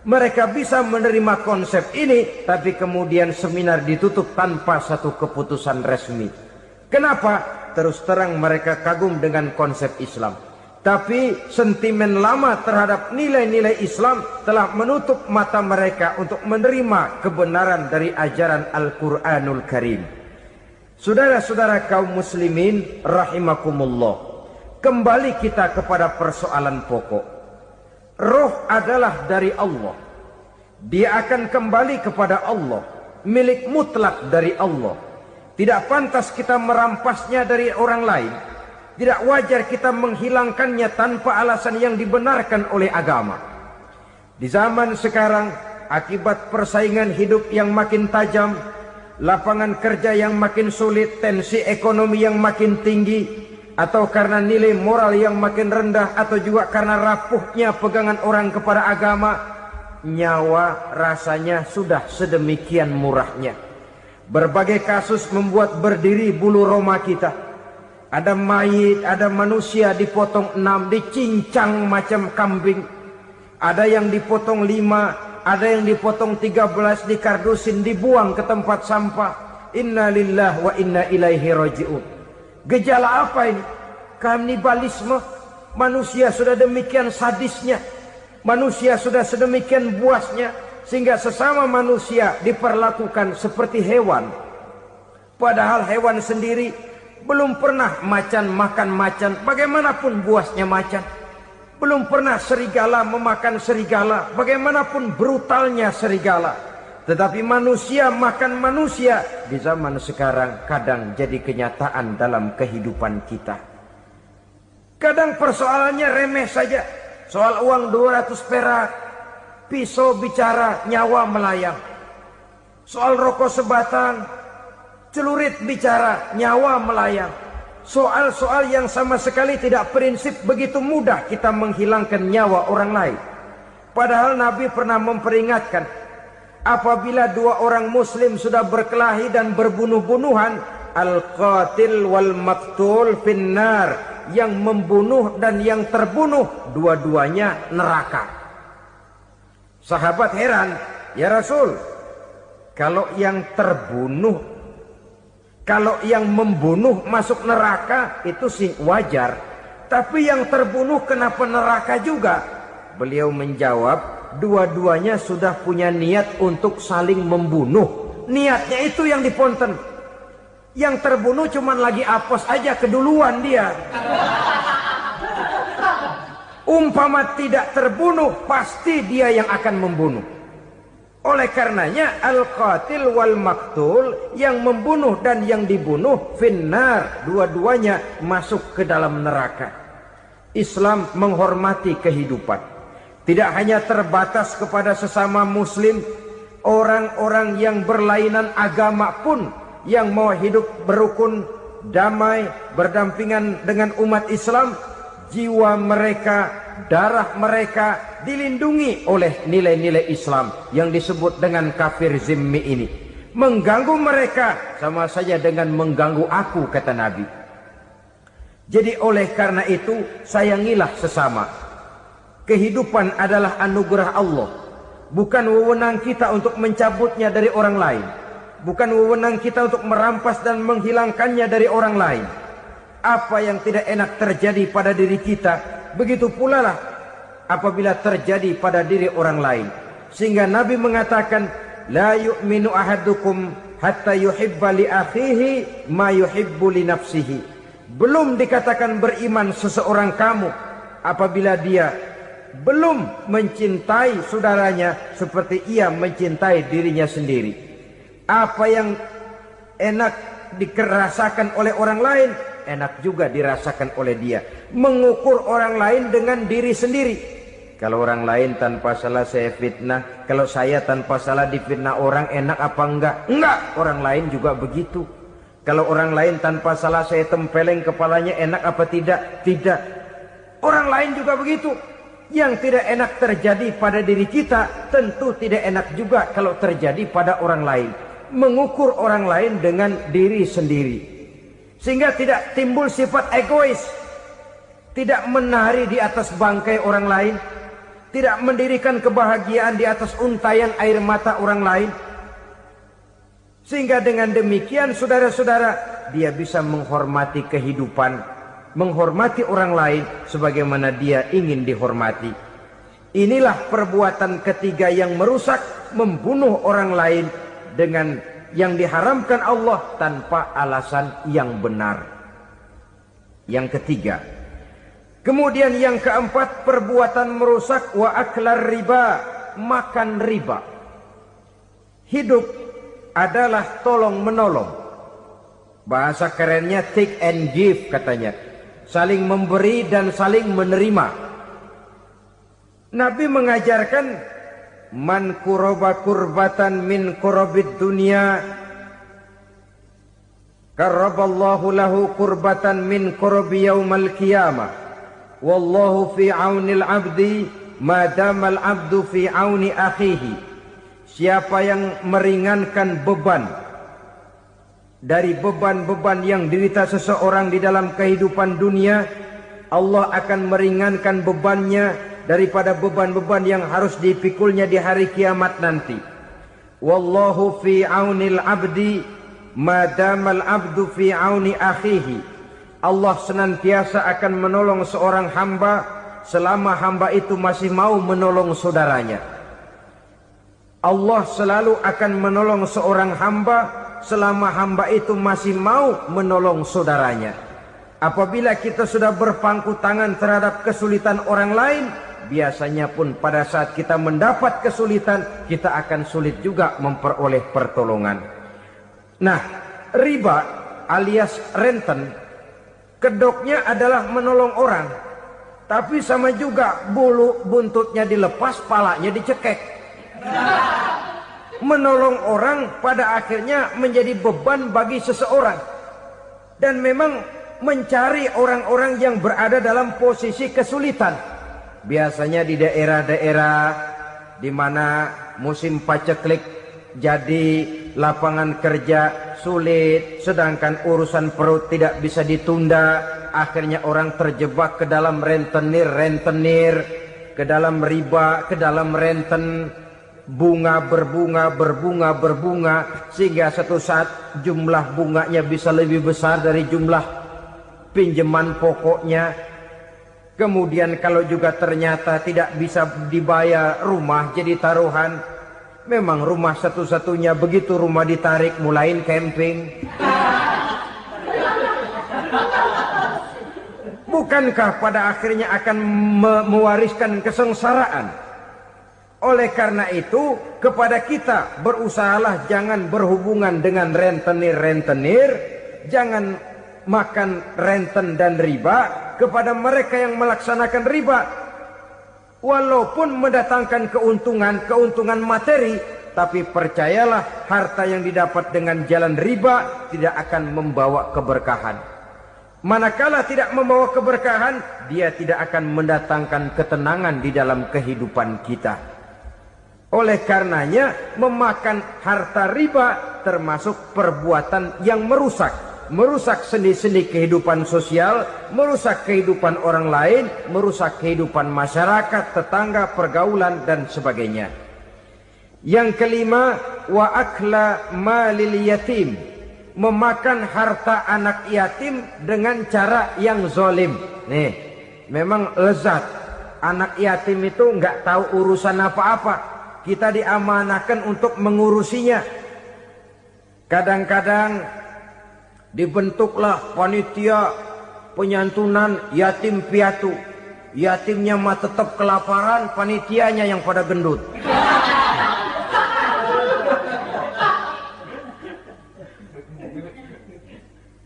S1: Mereka bisa menerima konsep ini, tapi kemudian seminar ditutup tanpa satu keputusan resmi. Kenapa? Terus terang mereka kagum dengan konsep Islam, tapi sentimen lama terhadap nilai-nilai Islam telah menutup mata mereka untuk menerima kebenaran dari ajaran Al-Quranul Karim. Saudara-saudara kaum muslimin rahimakumullah, kembali kita kepada persoalan pokok. Roh adalah dari Allah. Dia akan kembali kepada Allah, milik mutlak dari Allah. Tidak pantas kita merampasnya dari orang lain. Tidak wajar kita menghilangkannya tanpa alasan yang dibenarkan oleh agama. Di zaman sekarang, akibat persaingan hidup yang makin tajam, lapangan kerja yang makin sulit, tensi ekonomi yang makin tinggi, atau karena nilai moral yang makin rendah, atau juga karena rapuhnya pegangan orang kepada agama, nyawa rasanya sudah sedemikian murahnya. Berbagai kasus membuat berdiri bulu roma kita. Ada mayit, ada manusia dipotong 6, dicincang macam kambing. Ada yang dipotong 5, ada yang dipotong 13, dikardusin, dibuang ke tempat sampah. Inna lillahi wa inna ilaihi raji'un. Gejala apa ini? Kanibalisme. Manusia sudah demikian sadisnya, manusia sudah sedemikian buasnya, sehingga sesama manusia diperlakukan seperti hewan. Padahal hewan sendiri belum pernah macan makan macan, bagaimanapun buasnya macan. Belum pernah serigala memakan serigala, bagaimanapun brutalnya serigala. Tetapi manusia makan manusia di zaman sekarang kadang jadi kenyataan dalam kehidupan kita. Kadang persoalannya remeh saja. Soal uang 200 perak, pisau bicara, nyawa melayang. Soal rokok sebatang, celurit bicara, nyawa melayang. Soal-soal yang sama sekali tidak prinsip, begitu mudah kita menghilangkan nyawa orang lain. Padahal Nabi pernah memperingatkan, apabila dua orang muslim sudah berkelahi dan berbunuh-bunuhan, al-qatil wal maktul finnar, yang membunuh dan yang terbunuh dua-duanya neraka. Sahabat heran, ya Rasul, kalau yang terbunuh, kalau yang membunuh masuk neraka itu sih wajar, tapi yang terbunuh kenapa neraka juga? Beliau menjawab, dua-duanya sudah punya niat untuk saling membunuh. Niatnya itu yang diponten. Yang terbunuh cuman lagi apes aja, keduluan dia. Umpama tidak terbunuh, pasti dia yang akan membunuh. Oleh karenanya al-qatil wal maktul, yang membunuh dan yang dibunuh finnar, dua-duanya masuk ke dalam neraka. Islam menghormati kehidupan. Tidak hanya terbatas kepada sesama muslim, orang-orang yang berlainan agama pun yang mau hidup berukun, damai, berdampingan dengan umat Islam, jiwa mereka, darah mereka dilindungi oleh nilai-nilai Islam yang disebut dengan kafir zimmi ini. Mengganggu mereka sama saja dengan mengganggu aku, kata Nabi. Jadi oleh karena itu, sayangilah sesama. Kehidupan adalah anugerah Allah, bukan wewenang kita untuk mencabutnya dari orang lain. Bukan wewenang kita untuk merampas dan menghilangkannya dari orang lain. Apa yang tidak enak terjadi pada diri kita, begitu pula lah apabila terjadi pada diri orang lain. Sehingga Nabi mengatakan, la yu'minu ahadukum hatta yuhibba li akhihi ma yuhibbu li nafsihi. Belum dikatakan beriman seseorang kamu apabila dia belum mencintai saudaranya seperti ia mencintai dirinya sendiri. Apa yang enak dirasakan oleh orang lain, enak juga dirasakan oleh dia. Mengukur orang lain dengan diri sendiri. Kalau orang lain tanpa salah saya fitnah, kalau saya tanpa salah difitnah orang, enak apa enggak? Enggak, orang lain juga begitu. Kalau orang lain tanpa salah saya tempeleng kepalanya, enak apa tidak? Tidak. Orang lain juga begitu. Yang tidak enak terjadi pada diri kita, tentu tidak enak juga kalau terjadi pada orang lain. Mengukur orang lain dengan diri sendiri, sehingga tidak timbul sifat egois, tidak menari di atas bangkai orang lain, tidak mendirikan kebahagiaan di atas untayan air mata orang lain. Sehingga dengan demikian saudara-saudara, dia bisa menghormati kehidupan, menghormati orang lain sebagaimana dia ingin dihormati. Inilah perbuatan ketiga yang merusak, membunuh orang lain dengan yang diharamkan Allah tanpa alasan yang benar. Yang ketiga. Kemudian yang keempat, perbuatan merusak wa aklar riba, makan riba. Hidup adalah tolong menolong. Bahasa kerennya take and give katanya. Saling memberi dan saling menerima. Nabi mengajarkan, man kuraba kurbatan min kurabid dunya karaballahu lahu kurbatan min kurabi yaumal qiyamah. Wallahu fi aunil abdi madamal abdu fi auni akhihi. Siapa yang meringankan beban dari beban-beban yang derita seseorang di dalam kehidupan dunia, Allah akan meringankan bebannya daripada beban-beban yang harus dipikulnya di hari kiamat nanti. Wallahu fi aunil abdi madamal abdu fi auni akhihi. Allah senantiasa akan menolong seorang hamba selama hamba itu masih mau menolong saudaranya. Allah selalu akan menolong seorang hamba selama hamba itu masih mau menolong saudaranya. Apabila kita sudah berpangku tangan terhadap kesulitan orang lain, biasanya pun pada saat kita mendapat kesulitan, kita akan sulit juga memperoleh pertolongan. Nah, riba alias renten, kedoknya adalah menolong orang, tapi sama juga bulu buntutnya dilepas, palanya dicekek. Menolong orang pada akhirnya menjadi beban bagi seseorang. Dan memang mencari orang-orang yang berada dalam posisi kesulitan. Biasanya di daerah-daerah di mana musim paceklik, jadi lapangan kerja sulit, sedangkan urusan perut tidak bisa ditunda. Akhirnya orang terjebak ke dalam rentenir, ke dalam riba, ke dalam renten. Bunga berbunga, sehingga satu saat jumlah bunganya bisa lebih besar dari jumlah pinjaman pokoknya. Kemudian kalau juga ternyata tidak bisa dibayar, rumah jadi taruhan. Memang rumah satu-satunya, begitu rumah ditarik mulain camping. Bukankah pada akhirnya akan mewariskan kesengsaraan? Oleh karena itu, kepada kita berusahalah jangan berhubungan dengan rentenir, jangan makan renten dan riba. Kepada mereka yang melaksanakan riba, walaupun mendatangkan keuntungan materi, tapi percayalah harta yang didapat dengan jalan riba tidak akan membawa keberkahan. Manakala tidak membawa keberkahan, dia tidak akan mendatangkan ketenangan di dalam kehidupan kita. Oleh karenanya, memakan harta riba termasuk perbuatan yang merusak sendi-sendi kehidupan sosial, merusak kehidupan orang lain, merusak kehidupan masyarakat, tetangga, pergaulan dan sebagainya. Yang kelima, wa akla malil yatim memakan harta anak yatim dengan cara yang zolim. Nih, memang lezat. Anak yatim itu nggak tahu urusan apa-apa. Kita diamanahkan untuk mengurusinya. Kadang-kadang dibentuklah panitia penyantunan yatim piatu. Yatimnya mah tetap kelaparan, panitianya yang pada gendut.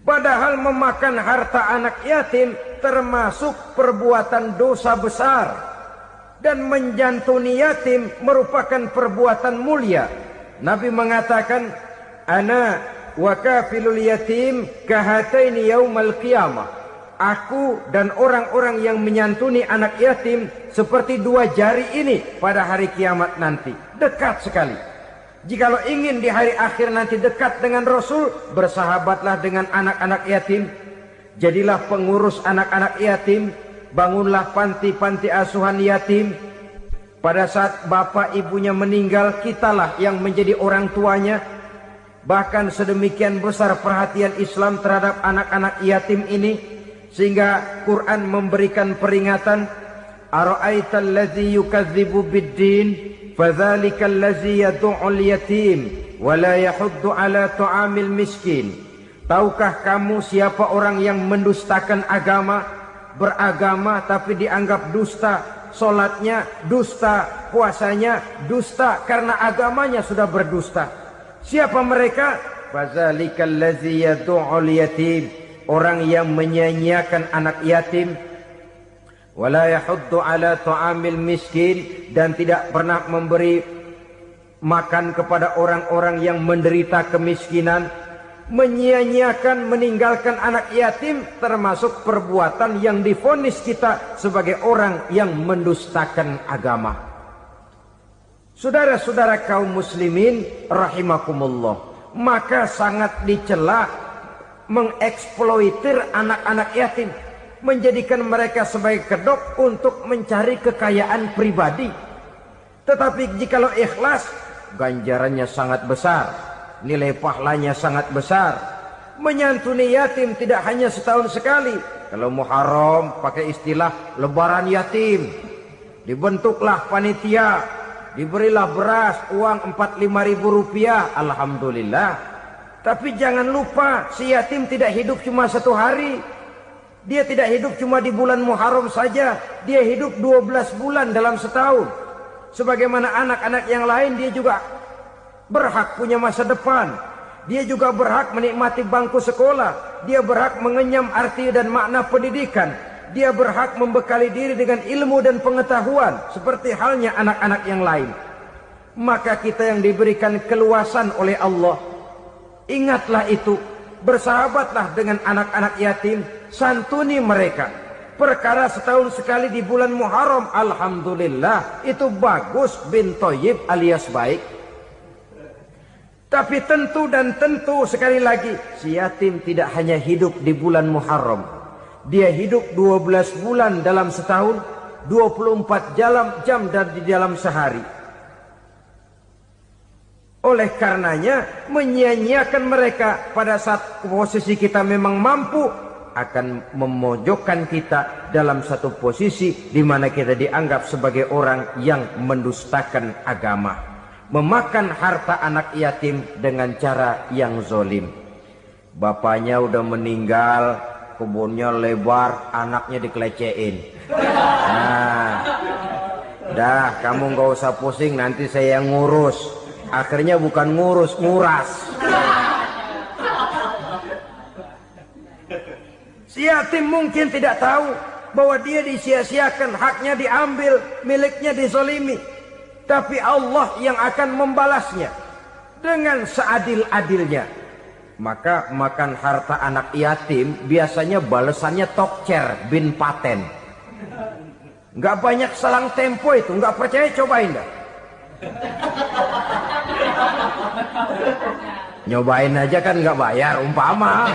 S1: Padahal memakan harta anak yatim termasuk perbuatan dosa besar. Dan menjantuni yatim merupakan perbuatan mulia. Nabi mengatakan, ana wa kafilul yatim kahataini yaumal qiyamah. Aku dan orang-orang yang menyantuni anak yatim seperti dua jari ini pada hari kiamat nanti. Dekat sekali. Jikalau ingin di hari akhir nanti dekat dengan Rasul, bersahabatlah dengan anak-anak yatim. Jadilah pengurus anak-anak yatim. Bangunlah panti-panti asuhan yatim. Pada saat bapak ibunya meninggal, kitalah yang menjadi orang tuanya. Bahkan sedemikian besar perhatian Islam terhadap anak-anak yatim ini, sehingga Quran memberikan peringatan, ara'aital ladzi yukadzibu bid-din fadzalikal ladzi yad'ul yatim wa la yahuddu ala ta'amil miskin. Tahukah kamu siapa orang yang mendustakan agama? Beragama tapi dianggap dusta, solatnya dusta, puasanya dusta karena agamanya sudah berdusta. Siapa mereka? Fadzalikal ladzi yad'ul yatim, orang yang menyia-nyiakan anak yatim. Wala yahuddu ala ta'amil miskin, dan tidak pernah memberi makan kepada orang-orang yang menderita kemiskinan. Menyia-nyiakan, meninggalkan anak yatim termasuk perbuatan yang divonis kita sebagai orang yang mendustakan agama. Saudara-saudara kaum muslimin rahimakumullah, maka sangat dicela mengeksploitir anak-anak yatim, menjadikan mereka sebagai kedok untuk mencari kekayaan pribadi. Tetapi jikalau ikhlas, ganjarannya sangat besar. Nilai pahalanya sangat besar. Menyantuni yatim tidak hanya setahun sekali. Kalau Muharram pakai istilah lebaran yatim. Dibentuklah panitia, diberilah beras, uang 45.000 rupiah. Alhamdulillah. Tapi jangan lupa, si yatim tidak hidup cuma satu hari. Dia tidak hidup cuma di bulan Muharram saja. Dia hidup 12 bulan dalam setahun. Sebagaimana anak-anak yang lain, dia juga berhak punya masa depan. Dia juga berhak menikmati bangku sekolah. Dia berhak mengenyam arti dan makna pendidikan. Dia berhak membekali diri dengan ilmu dan pengetahuan seperti halnya anak-anak yang lain. Maka kita yang diberikan keluasan oleh Allah, ingatlah itu. Bersahabatlah dengan anak-anak yatim, santuni mereka. Perkara setahun sekali di bulan Muharram, alhamdulillah, itu bagus bin Thayyib alias baik. Tapi tentu dan tentu sekali lagi, si yatim tidak hanya hidup di bulan Muharram. Dia hidup 12 bulan dalam setahun, 24 jam di dalam sehari. Oleh karenanya, menyia-nyiakan mereka pada saat posisi kita memang mampu, akan memojokkan kita dalam satu posisi di mana kita dianggap sebagai orang yang mendustakan agama. Memakan harta anak yatim dengan cara yang zolim. Bapaknya udah meninggal, kebunnya lebar, anaknya dikelecehin. Nah, dah kamu gak usah pusing, nanti saya yang ngurus. Akhirnya bukan ngurus, nguras. Si yatim mungkin tidak tahu bahwa dia disia-siakan, haknya diambil, miliknya dizolimi. Tapi Allah yang akan membalasnya dengan seadil-adilnya. Maka makan harta anak yatim biasanya balasannya tokcer bin paten. Nggak banyak selang tempo itu, nggak percaya cobain dah. Nyobain aja kan nggak bayar, umpama.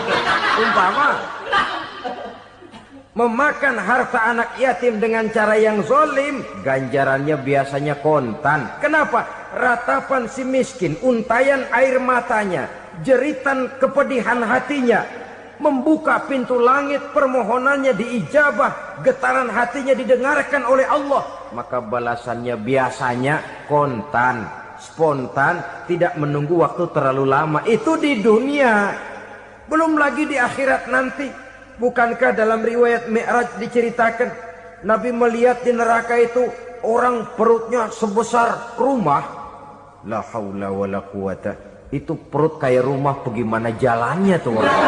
S1: Memakan harta anak yatim dengan cara yang zolim, ganjarannya biasanya kontan. Kenapa? Ratapan si miskin, untayan air matanya, jeritan kepedihan hatinya, membuka pintu langit, permohonannya diijabah, getaran hatinya didengarkan oleh Allah, maka balasannya biasanya kontan, spontan, tidak menunggu waktu terlalu lama. Itu di dunia, belum lagi di akhirat nanti. Bukankah dalam riwayat Mi'raj diceritakan Nabi melihat di neraka itu orang perutnya sebesar rumah. La haula wala quwata. Itu perut kayak rumah, bagaimana jalannya tuh orang?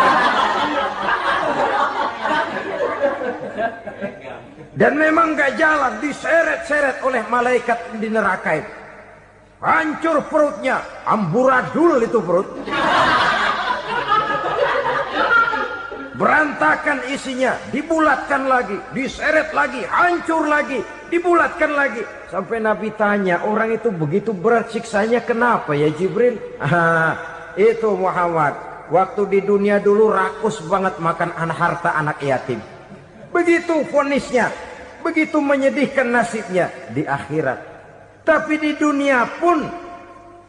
S1: Dan memang gak jalan, diseret-seret oleh malaikat di neraka itu. Hancur perutnya, amburadul itu perut. Berantakan isinya, dibulatkan lagi, diseret lagi, hancur lagi, dibulatkan lagi. Sampai Nabi tanya, orang itu begitu berat siksanya kenapa ya Jibril? Itu Muhammad, waktu di dunia dulu rakus banget makan harta anak yatim. Begitu vonisnya, begitu menyedihkan nasibnya di akhirat. Tapi di dunia pun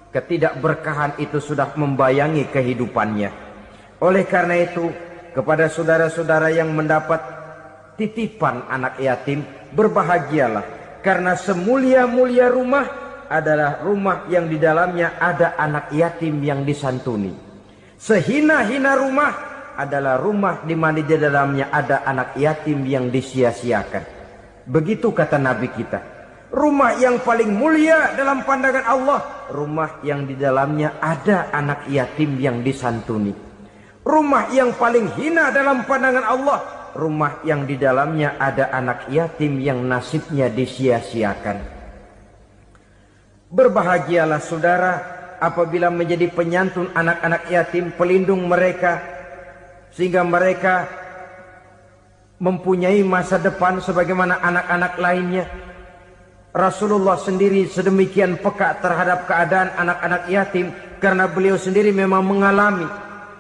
S1: ketidakberkahan itu sudah membayangi kehidupannya. Oleh karena itu, kepada saudara-saudara yang mendapat titipan anak yatim, berbahagialah, karena semulia-mulia rumah adalah rumah yang di dalamnya ada anak yatim yang disantuni. Sehina-hina rumah adalah rumah di mana di dalamnya ada anak yatim yang disia-siakan. Begitu kata Nabi kita. Rumah yang paling mulia dalam pandangan Allah, rumah yang di dalamnya ada anak yatim yang disantuni. Rumah yang paling hina dalam pandangan Allah, rumah yang di dalamnya ada anak yatim yang nasibnya disia-siakan. Berbahagialah saudara apabila menjadi penyantun anak-anak yatim, pelindung mereka, sehingga mereka mempunyai masa depan sebagaimana anak-anak lainnya. Rasulullah sendiri sedemikian peka terhadap keadaan anak-anak yatim, karena beliau sendiri memang mengalami.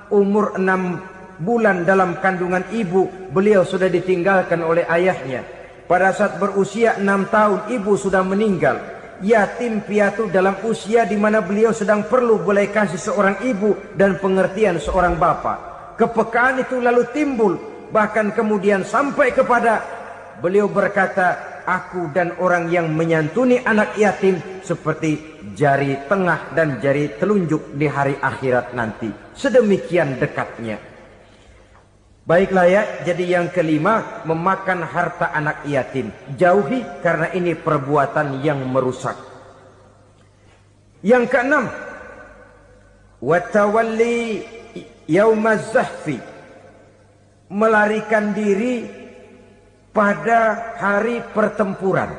S1: Umur 6 bulan dalam kandungan ibu, beliau sudah ditinggalkan oleh ayahnya. Pada saat berusia 6 tahun, ibu sudah meninggal. Yatim piatu dalam usia di mana beliau sedang perlu belas kasih seorang ibu dan pengertian seorang bapa. Kepekaan itu lalu timbul, bahkan kemudian sampai kepada beliau berkata, aku dan orang yang menyantuni anak yatim seperti jari tengah dan jari telunjuk di hari akhirat nanti. Sedemikian dekatnya. Baiklah ya, jadi yang kelima, memakan harta anak yatim. Jauhi, karena ini perbuatan yang merusak. Yang keenam, watawalli yaumaz zahfi, melarikan diri pada hari pertempuran.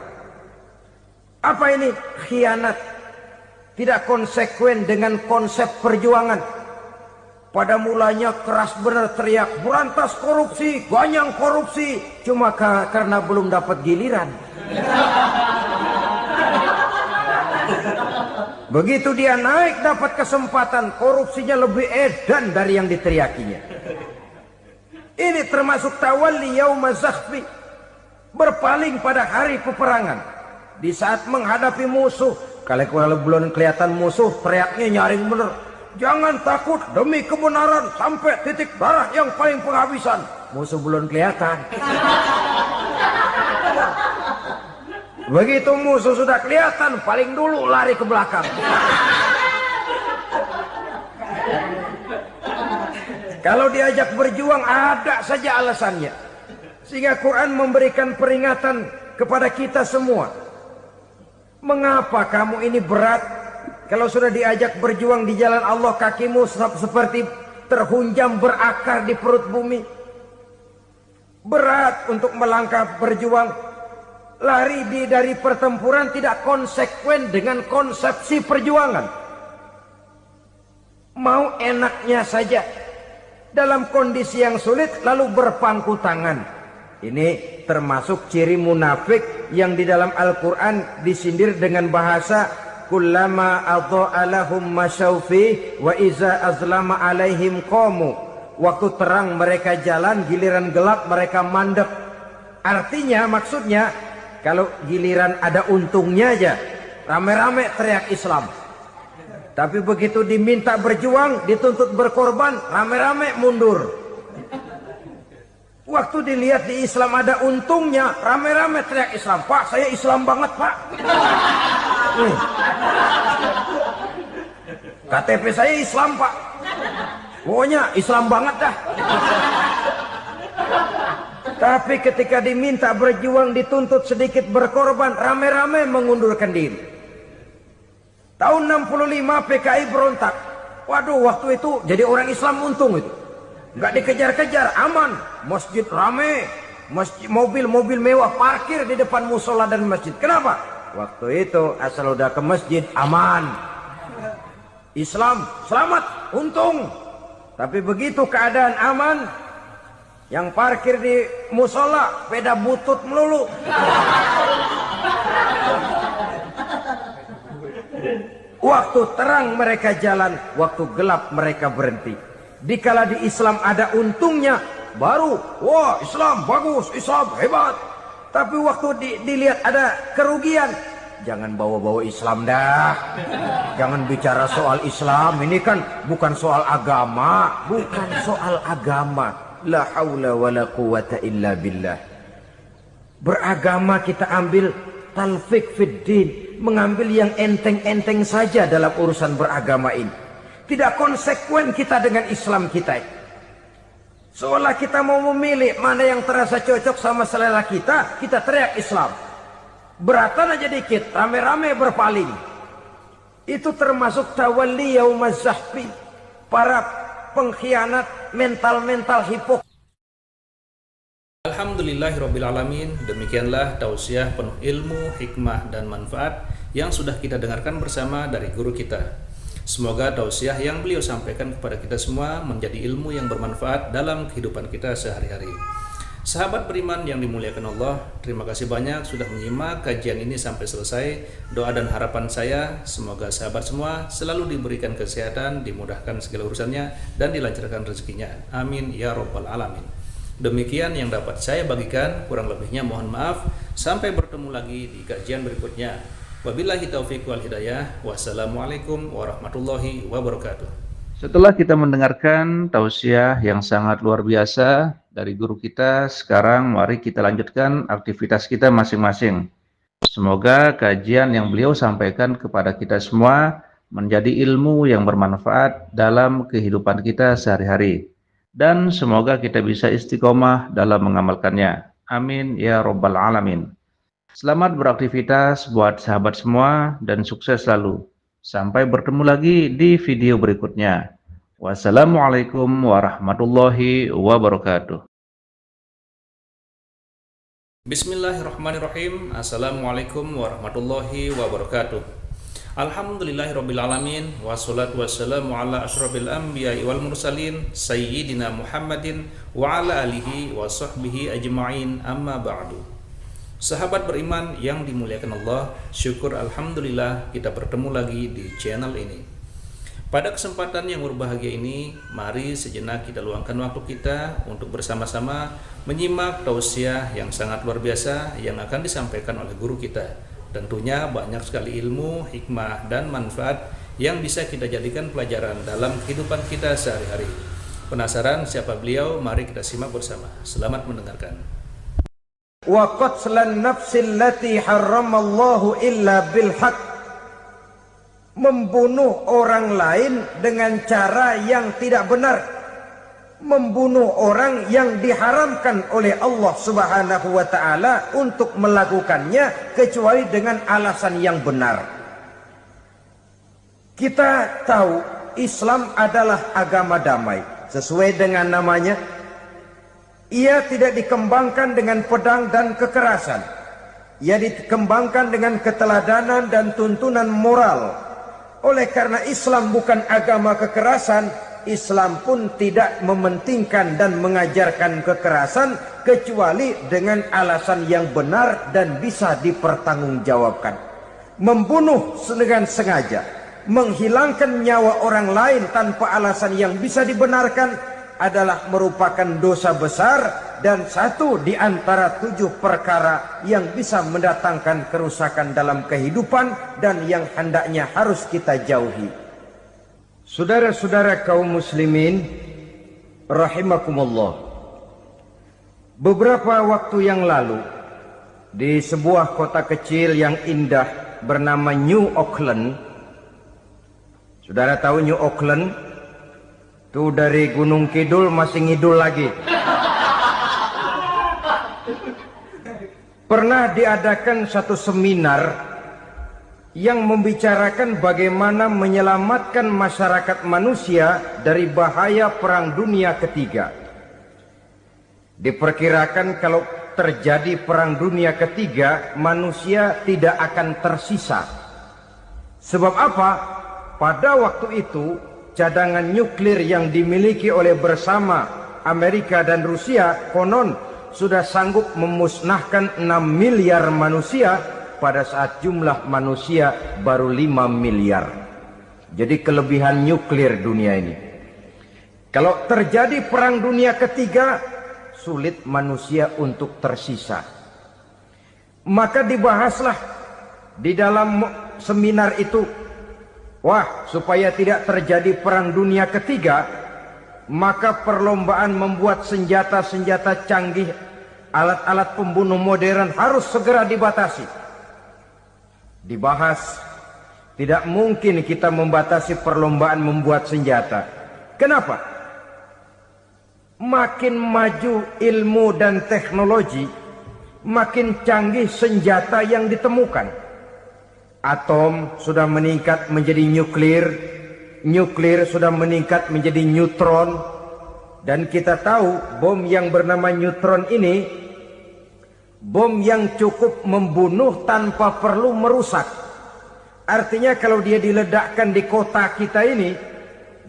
S1: Apa ini? Khianat. Tidak konsekuen dengan konsep perjuangan. Pada mulanya keras benar teriak, berantas korupsi, ganyang korupsi. Cuma karena belum dapat giliran. Begitu dia naik dapat kesempatan, korupsinya lebih edan dari yang diteriakinya. Ini termasuk tawalli yaumaz zahfi, berpaling pada hari peperangan. Di saat menghadapi musuh, kalau belum kelihatan musuh, teriaknya nyaring bener. Jangan takut, demi kebenaran sampai titik darah yang paling penghabisan. Musuh belum kelihatan. Begitu musuh sudah kelihatan, paling dulu lari ke belakang. Kalau diajak berjuang ada saja alasannya. Sehingga Quran memberikan peringatan kepada kita semua. Mengapa kamu ini berat? Kalau sudah diajak berjuang di jalan Allah, kakimu seperti terhunjam berakar di perut bumi. Berat untuk melangkah berjuang. Lari dari pertempuran tidak konsekuen dengan konsepsi perjuangan. Mau enaknya saja. Dalam kondisi yang sulit lalu berpangku tangan. Ini termasuk ciri munafik yang di dalam Al-Quran disindir dengan bahasa kullama adha'a lahum masyaufi wa iza azlama alaihim qamu. Waktu terang mereka jalan, giliran gelap mereka mandek. Artinya, maksudnya, kalau giliran ada untungnya aja, rame-rame teriak Islam. Tapi begitu diminta berjuang, dituntut berkorban, rame-rame mundur. Waktu dilihat di Islam ada untungnya, rame-rame teriak Islam. Pak, saya Islam banget, Pak. KTP saya Islam, Pak. Pokoknya Islam banget dah. Tapi ketika diminta berjuang, dituntut sedikit berkorban, rame-rame mengundurkan diri. Tahun 65 PKI berontak. Waduh, waktu itu jadi orang Islam untung itu. Nggak dikejar-kejar, aman. Masjid rame, mobil-mobil mewah parkir di depan musola dan masjid. Kenapa? Waktu itu asal udah ke masjid aman. Islam selamat, untung. Tapi begitu keadaan aman, yang parkir di musola sepeda butut melulu. Waktu terang mereka jalan, waktu gelap mereka berhenti. Dikala di Islam ada untungnya, baru wah Islam bagus, Islam hebat. Tapi waktu dilihat ada kerugian, jangan bawa-bawa Islam dah. Jangan bicara soal Islam, ini kan bukan soal agama. Bukan soal agama. La haula wa la quwata illa billah. Beragama kita ambil talfik fid din, mengambil yang enteng-enteng saja dalam urusan beragama ini. Tidak konsekuen kita dengan Islam kita. Seolah kita mau memilih mana yang terasa cocok sama selera kita, kita teriak Islam. Beratan aja dikit, rame-rame berpaling. Itu termasuk tawalli yaumaz zahfi. Para pengkhianat, mental-mental hipokrit.
S3: Alhamdulillahirrabbilalamin. Demikianlah tausiah penuh ilmu, hikmah, dan manfaat yang sudah kita dengarkan bersama dari guru kita. Semoga tausiah yang beliau sampaikan kepada kita semua menjadi ilmu yang bermanfaat dalam kehidupan kita sehari-hari. Sahabat beriman yang dimuliakan Allah, terima kasih banyak sudah menyimak kajian ini sampai selesai. Doa dan harapan saya, semoga sahabat semua selalu diberikan kesehatan, dimudahkan segala urusannya, dan dilancarkan rezekinya. Amin ya rabbal alamin. Demikian yang dapat saya bagikan, kurang lebihnya mohon maaf. Sampai bertemu lagi di kajian berikutnya. Wabillahi taufiq wal hidayah. Wassalamualaikum warahmatullahi wabarakatuh.
S2: Setelah kita mendengarkan tausiah yang sangat luar biasa dari guru kita, sekarang mari kita lanjutkan aktivitas kita masing-masing. Semoga kajian yang beliau sampaikan kepada kita semua menjadi ilmu yang bermanfaat dalam kehidupan kita sehari-hari. Dan semoga kita bisa istiqomah dalam mengamalkannya. Amin ya rabbal alamin. Selamat beraktivitas buat sahabat semua dan sukses selalu. Sampai bertemu lagi di video berikutnya. Wassalamualaikum warahmatullahi wabarakatuh.
S3: Bismillahirrahmanirrahim. Assalamualaikum warahmatullahi wabarakatuh. Alhamdulillahirrabbilalamin. Wassalatu wassalamu ala ashrafil anbiya'i wal mursalin Sayyidina Muhammadin wa ala alihi wa sahbihi ajma'in, amma ba'du. Sahabat beriman yang dimuliakan Allah, syukur alhamdulillah kita bertemu lagi di channel ini. Pada kesempatan yang berbahagia ini, mari sejenak kita luangkan waktu kita untuk bersama-sama menyimak tausiah yang sangat luar biasa yang akan disampaikan oleh guru kita. Tentunya banyak sekali ilmu, hikmah, dan manfaat yang bisa kita jadikan pelajaran dalam kehidupan kita sehari-hari. Penasaran siapa beliau? Mari kita simak bersama. Selamat mendengarkan.
S1: Wa qatlan nafsil lati harramallahu illa bil haq. Membunuh orang lain dengan cara yang tidak benar. Membunuh orang yang diharamkan oleh Allah Subhanahu wa taala untuk melakukannya kecuali dengan alasan yang benar. Kita tahu Islam adalah agama damai. Sesuai dengan namanya, ia tidak dikembangkan dengan pedang dan kekerasan. Ia dikembangkan dengan keteladanan dan tuntunan moral. Oleh karena Islam bukan agama kekerasan, Islam pun tidak mementingkan dan mengajarkan kekerasan kecuali dengan alasan yang benar dan bisa dipertanggungjawabkan. Membunuh dengan sengaja, menghilangkan nyawa orang lain tanpa alasan yang bisa dibenarkan adalah merupakan dosa besar dan satu di antara 7 perkara yang bisa mendatangkan kerusakan dalam kehidupan dan yang hendaknya harus kita jauhi. Saudara-saudara kaum muslimin rahimakumullah, beberapa waktu yang lalu di sebuah kota kecil yang indah bernama New Auckland. Saudara tahu New Auckland? Itu dari Gunung Kidul masih ngidul lagi. Pernah diadakan satu seminar yang membicarakan bagaimana menyelamatkan masyarakat manusia dari bahaya Perang Dunia Ketiga. Diperkirakan kalau terjadi Perang Dunia Ketiga, manusia tidak akan tersisa. Sebab apa? Pada waktu itu, cadangan nuklir yang dimiliki oleh bersama Amerika dan Rusia konon sudah sanggup memusnahkan 6 miliar manusia pada saat jumlah manusia baru 5 miliar. Jadi kelebihan nuklir dunia ini. Kalau terjadi Perang Dunia Ketiga, sulit manusia untuk tersisa. Maka dibahaslah di dalam seminar itu, wah, supaya tidak terjadi Perang Dunia Ketiga, maka perlombaan membuat senjata-senjata canggih, alat-alat pembunuh modern harus segera dibatasi. Dibahas, tidak mungkin kita membatasi perlombaan membuat senjata. Kenapa? Makin maju ilmu dan teknologi, makin canggih senjata yang ditemukan. Atom sudah meningkat menjadi nuklir, nuklir sudah meningkat menjadi neutron, dan kita tahu bom yang bernama neutron ini bom yang cukup membunuh tanpa perlu merusak. Artinya kalau dia diledakkan di kota kita ini,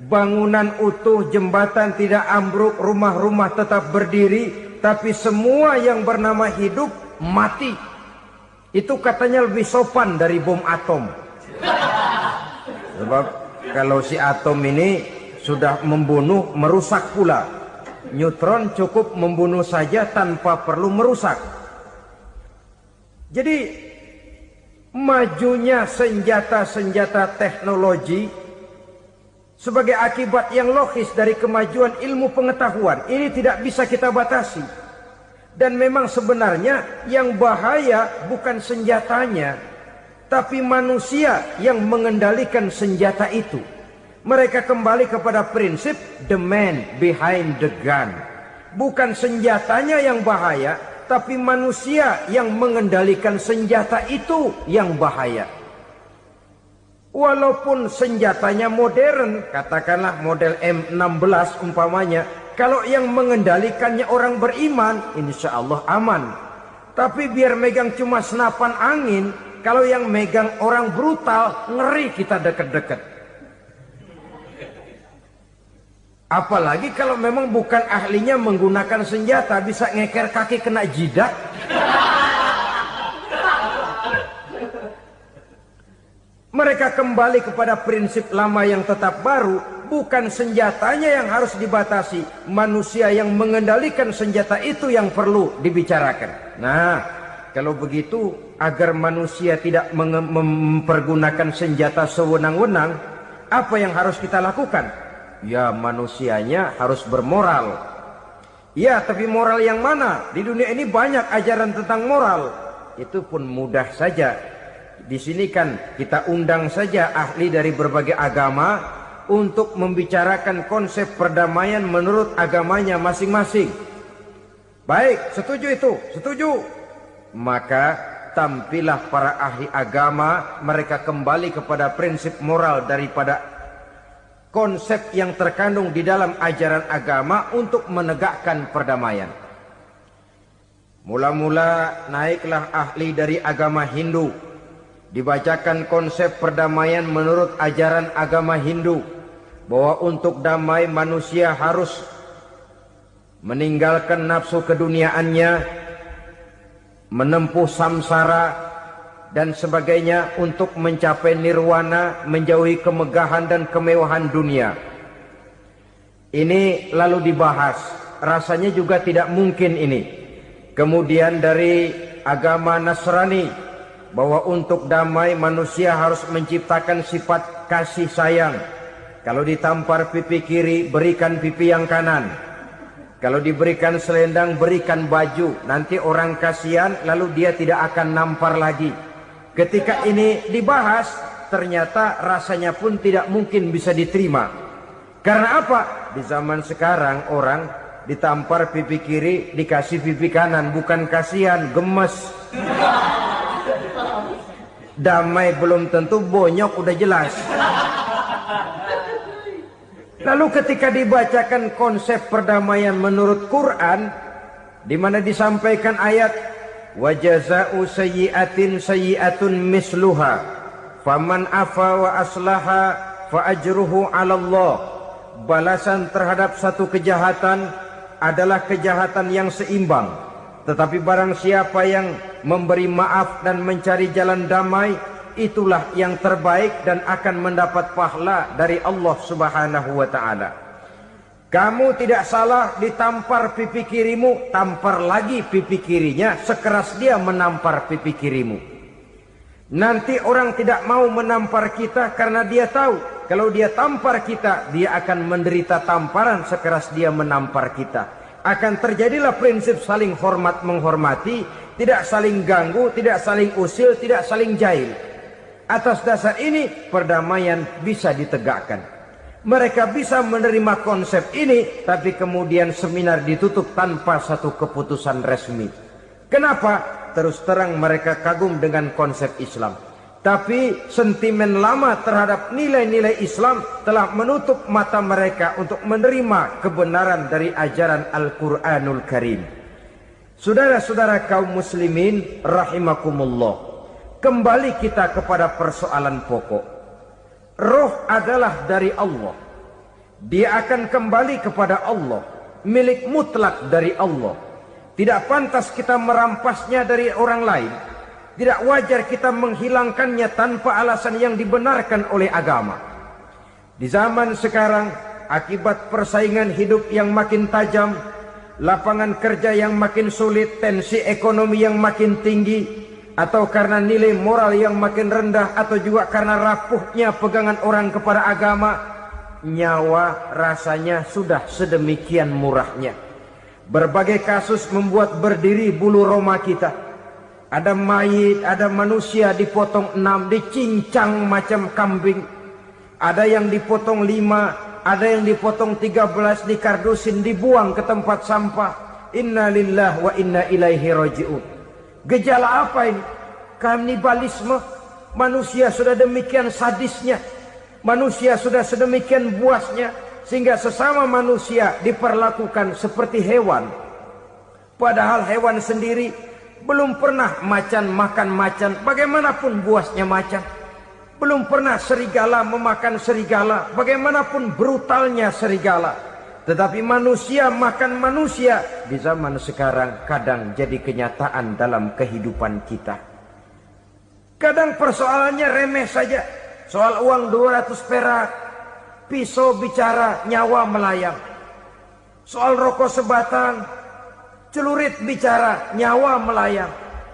S1: bangunan utuh, jembatan tidak ambruk, rumah-rumah tetap berdiri, tapi semua yang bernama hidup mati. Itu katanya lebih sopan dari bom atom. Sebab kalau si atom ini sudah membunuh, merusak pula. Neutron cukup membunuh saja tanpa perlu merusak. Jadi majunya senjata-senjata teknologi sebagai akibat yang logis dari kemajuan ilmu pengetahuan ini tidak bisa kita batasi. Dan memang sebenarnya yang bahaya bukan senjatanya, tapi manusia yang mengendalikan senjata itu. Mereka kembali kepada prinsip the man behind the gun. Bukan senjatanya yang bahaya, tapi manusia yang mengendalikan senjata itu yang bahaya. Walaupun senjatanya modern, katakanlah model M16 umpamanya, kalau yang mengendalikannya orang beriman, insya Allah aman. Tapi biar megang cuma senapan angin, kalau yang megang orang brutal, ngeri kita deket-deket. Apalagi kalau memang bukan ahlinya menggunakan senjata, bisa ngeker kaki kena jidat. Mereka kembali kepada prinsip lama yang tetap baru, bukan senjatanya yang harus dibatasi, manusia yang mengendalikan senjata itu yang perlu dibicarakan. Nah, kalau begitu, agar manusia tidak mempergunakan senjata sewenang-wenang, apa yang harus kita lakukan? Ya, manusianya harus bermoral. Ya, tapi moral yang mana? Di dunia ini banyak ajaran tentang moral. Itu pun mudah saja. Di sini kan kita undang saja ahli dari berbagai agama untuk membicarakan konsep perdamaian menurut agamanya masing-masing. Baik, setuju itu? Setuju. Maka tampillah para ahli agama, mereka kembali kepada prinsip moral daripada konsep yang terkandung di dalam ajaran agama untuk menegakkan perdamaian. Mula-mula naiklah ahli dari agama Hindu, dibacakan konsep perdamaian menurut ajaran agama Hindu, bahwa untuk damai manusia harus meninggalkan nafsu keduniaannya, menempuh samsara dan sebagainya untuk mencapai nirwana, menjauhi kemegahan dan kemewahan dunia. Ini lalu dibahas, rasanya juga tidak mungkin ini. Kemudian dari agama Nasrani, bahwa untuk damai manusia harus menciptakan sifat kasih sayang, Kalau ditampar pipi kiri, berikan pipi yang kanan. Kalau diberikan selendang, berikan baju. Nanti orang kasihan, lalu dia tidak akan nampar lagi. Ketika ini dibahas, ternyata rasanya pun tidak mungkin bisa diterima. Karena apa? Di zaman sekarang orang ditampar pipi kiri, dikasih pipi kanan. Bukan kasihan, gemes. Damai belum tentu, bonyok udah jelas. Lalu ketika dibacakan konsep perdamaian menurut Quran, di mana disampaikan ayat wa jazaa'u sayyi'atin sayyi'atun misluha faman afa wa aslaha fa ajruhu 'ala Allah. Balasan terhadap satu kejahatan adalah kejahatan yang seimbang. Tetapi barang siapa yang memberi maaf dan mencari jalan damai, itulah yang terbaik dan akan mendapat pahala dari Allah Subhanahu wa ta'ala. Kamu tidak salah ditampar pipi kirimu, tampar lagi pipi kirinya sekeras dia menampar pipi kirimu. Nanti orang tidak mau menampar kita karena dia tahu kalau dia tampar kita, dia akan menderita tamparan sekeras dia menampar kita. Akan terjadilah prinsip saling hormat menghormati, tidak saling ganggu, tidak saling usil, tidak saling jahil. Atas dasar ini perdamaian bisa ditegakkan. Mereka bisa menerima konsep ini, tapi kemudian seminar ditutup tanpa satu keputusan resmi. Kenapa? Terus terang mereka kagum dengan konsep Islam. Tapi sentimen lama terhadap nilai-nilai Islam telah menutup mata mereka untuk menerima kebenaran dari ajaran Al-Quranul Karim. Saudara-saudara kaum muslimin rahimakumullah. Kembali kita kepada persoalan pokok. Roh adalah dari Allah. Dia akan kembali kepada Allah. Milik mutlak dari Allah. Tidak pantas kita merampasnya dari orang lain. Tidak wajar kita menghilangkannya tanpa alasan yang dibenarkan oleh agama. Di zaman sekarang, akibat persaingan hidup yang makin tajam, lapangan kerja yang makin sulit, tensi ekonomi yang makin tinggi, atau karena nilai moral yang makin rendah, atau juga karena rapuhnya pegangan orang kepada agama, nyawa rasanya sudah sedemikian murahnya. Berbagai kasus membuat berdiri bulu roma kita. Ada mayit, ada manusia dipotong 6, dicincang macam kambing. Ada yang dipotong 5, ada yang dipotong 13, dikardusin, dibuang ke tempat sampah. Inna lillahi wa inna ilaihi raji'un. Gejala apa ini? Kanibalisme. Manusia sudah demikian sadisnya, manusia sudah sedemikian buasnya, sehingga sesama manusia diperlakukan seperti hewan. Padahal hewan sendiri belum pernah macan makan macan, bagaimanapun buasnya macan. Belum pernah serigala memakan serigala, bagaimanapun brutalnya serigala. Tetapi manusia makan manusia di zaman sekarang kadang jadi kenyataan dalam kehidupan kita. Kadang persoalannya remeh saja. Soal uang 200 perak, pisau bicara, nyawa melayang. Soal rokok sebatang, celurit bicara, nyawa melayang.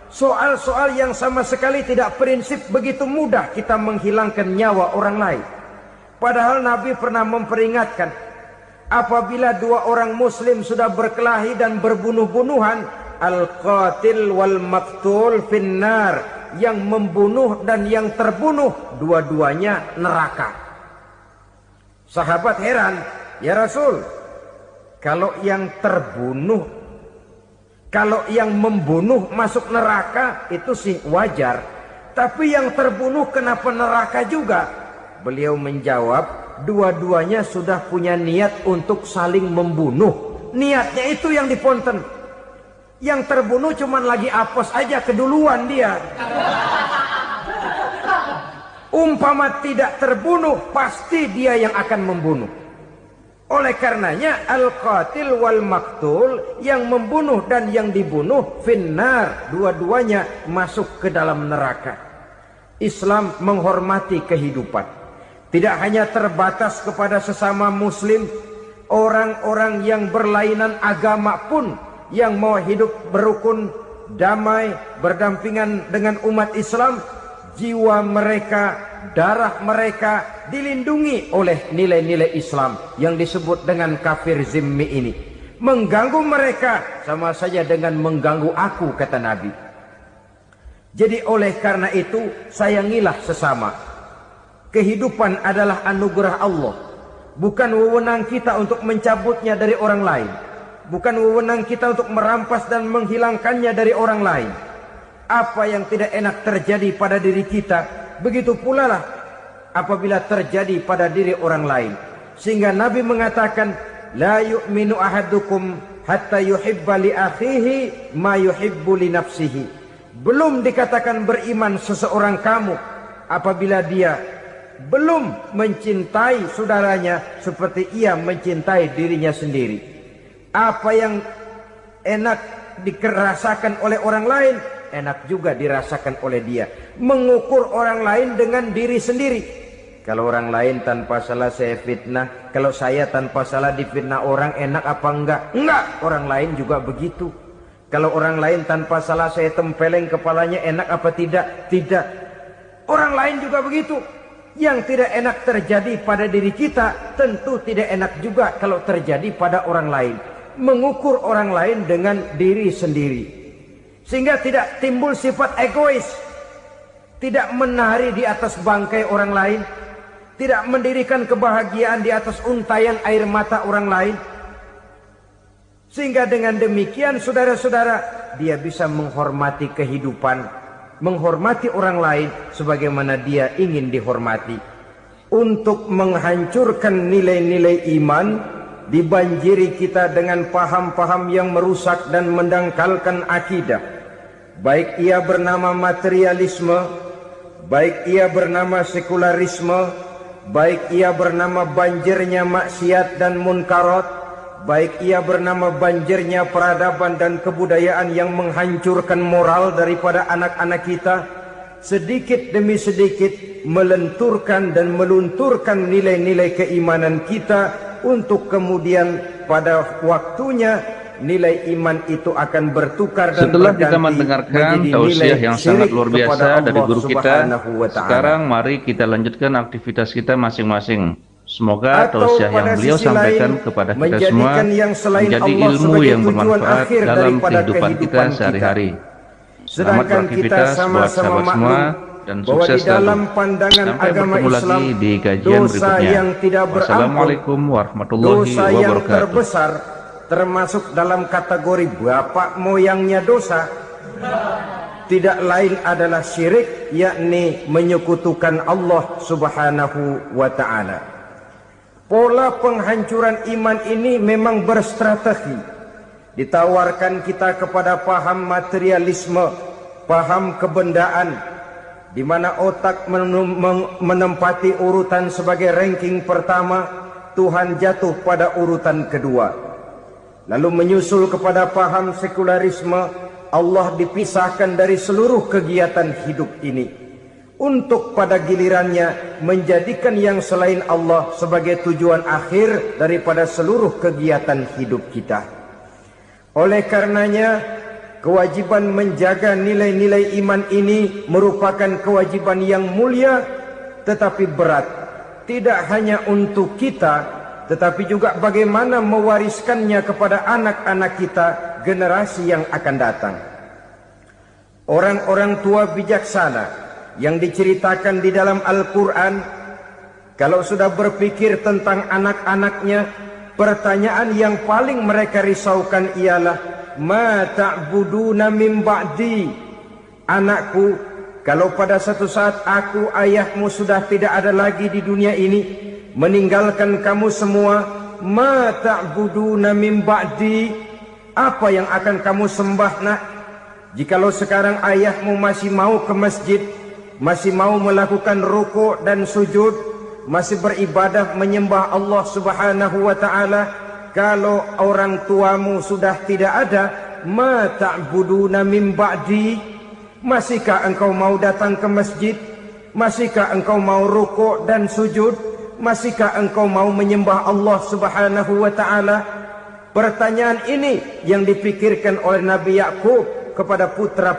S1: Soal-soal yang sama sekali tidak prinsip, begitu mudah kita menghilangkan nyawa orang lain. Padahal Nabi pernah memperingatkan, apabila dua orang muslim sudah berkelahi dan berbunuh-bunuhan, al-qatil wal maktul finnar, yang membunuh dan yang terbunuh dua-duanya neraka. Sahabat heran, ya Rasul, kalau yang terbunuh, kalau yang membunuh masuk neraka itu sih wajar, tapi yang terbunuh kenapa neraka juga? Beliau menjawab, dua-duanya sudah punya niat untuk saling membunuh. Niatnya itu yang diponten. Yang terbunuh cuman lagi apes aja, keduluan dia. Umpama tidak terbunuh, pasti dia yang akan membunuh. Oleh karenanya al-qatil wal maktul, yang membunuh dan yang dibunuh finnar, dua-duanya masuk ke dalam neraka. Islam menghormati kehidupan. Tidak hanya terbatas kepada sesama muslim, orang-orang yang berlainan agama pun yang mau hidup berukun, damai, berdampingan dengan umat Islam, jiwa mereka darah mereka dilindungi oleh nilai-nilai Islam yang disebut dengan kafir zimmi ini. Mengganggu mereka sama saja dengan mengganggu aku, kata Nabi. Jadi oleh karena itu sayangilah sesama. Kehidupan adalah anugerah Allah, bukan wewenang kita untuk mencabutnya dari orang lain, bukan wewenang kita untuk merampas dan menghilangkannya dari orang lain. Apa yang tidak enak terjadi pada diri kita, begitu pula lah apabila terjadi pada diri orang lain. Sehingga Nabi mengatakan, la yu'minu ahadukum hatta yuhibba li akhihi ma yuhibbu li nafsihi. Belum dikatakan beriman seseorang kamu apabila dia belum mencintai saudaranya seperti ia mencintai dirinya sendiri. Apa yang enak dirasakan oleh orang lain, enak juga dirasakan oleh dia. Mengukur orang lain dengan diri sendiri. Kalau orang lain tanpa salah saya fitnah, kalau saya tanpa salah difitnah orang, enak apa enggak? Enggak, orang lain juga begitu. Kalau orang lain tanpa salah saya tempeleng kepalanya, enak apa tidak? Tidak. Orang lain juga begitu. Yang tidak enak terjadi pada diri kita, tentu tidak enak juga kalau terjadi pada orang lain. Mengukur orang lain dengan diri sendiri, sehingga tidak timbul sifat egois, tidak menari di atas bangkai orang lain, tidak mendirikan kebahagiaan di atas untayan air mata orang lain. Sehingga dengan demikian saudara-saudara, dia bisa menghormati kehidupan, menghormati orang lain sebagaimana dia ingin dihormati. Untuk menghancurkan nilai-nilai iman, dibanjiri kita dengan paham-paham yang merusak dan mendangkalkan akidah. Baik ia bernama materialisme, baik ia bernama sekularisme, baik ia bernama banjirnya maksiat dan munkarat, baik ia bernama banjirnya peradaban dan kebudayaan yang menghancurkan moral daripada anak-anak kita, sedikit demi sedikit melenturkan dan melunturkan nilai-nilai keimanan kita, untuk kemudian pada waktunya nilai iman itu akan bertukar dan
S2: setelah kita mendengarkan tausiah yang sangat luar biasa dari guru kita, sekarang mari kita lanjutkan aktivitas kita masing-masing. Semoga tausiah yang beliau sampaikan kepada kita semua menjadi ilmu yang bermanfaat dalam kehidupan kita sehari-hari. Selamat beraktivitas buat sahabat semua dan sukses selalu. Sampai bertemu lagi di kajian berikutnya. Wassalamualaikum warahmatullahi
S1: wabarakatuh. Dosa yang terbesar termasuk dalam kategori bapak moyangnya dosa, tidak lain adalah syirik, yakni menyekutukan Allah Subhanahu wa ta'ala. Pola penghancuran iman ini memang berstrategi. Ditawarkan kita kepada paham materialisme, paham kebendaan, di mana otak menempati urutan sebagai ranking pertama, Tuhan jatuh pada urutan kedua. Lalu menyusul kepada paham sekularisme, Allah dipisahkan dari seluruh kegiatan hidup ini, untuk pada gilirannya menjadikan yang selain Allah sebagai tujuan akhir daripada seluruh kegiatan hidup kita. Oleh karenanya, kewajiban menjaga nilai-nilai iman ini merupakan kewajiban yang mulia tetapi berat. Tidak hanya untuk kita, tetapi juga bagaimana mewariskannya kepada anak-anak kita, generasi yang akan datang. Orang-orang tua bijaksana yang diceritakan di dalam Al-Quran, kalau sudah berpikir tentang anak-anaknya, pertanyaan yang paling mereka risaukan ialah, ma ta'buduna min ba'di. Anakku, kalau pada satu saat aku, ayahmu sudah tidak ada lagi di dunia ini, meninggalkan kamu semua, ma ta'buduna min ba'di, apa yang akan kamu sembah nak? Jikalau sekarang ayahmu masih mau ke masjid, masih mau melakukan rukuk dan sujud, masih beribadah menyembah Allah Subhanahu wa ta'ala, kalau orang tuamu sudah tidak ada, ma ta'buduna min ba'di, masihkah engkau mau datang ke masjid? Masihkah engkau mau rukuk dan sujud? Masihkah engkau mau menyembah Allah Subhanahu wa ta'ala? Pertanyaan ini yang dipikirkan oleh Nabi Yakub kepada putra-putra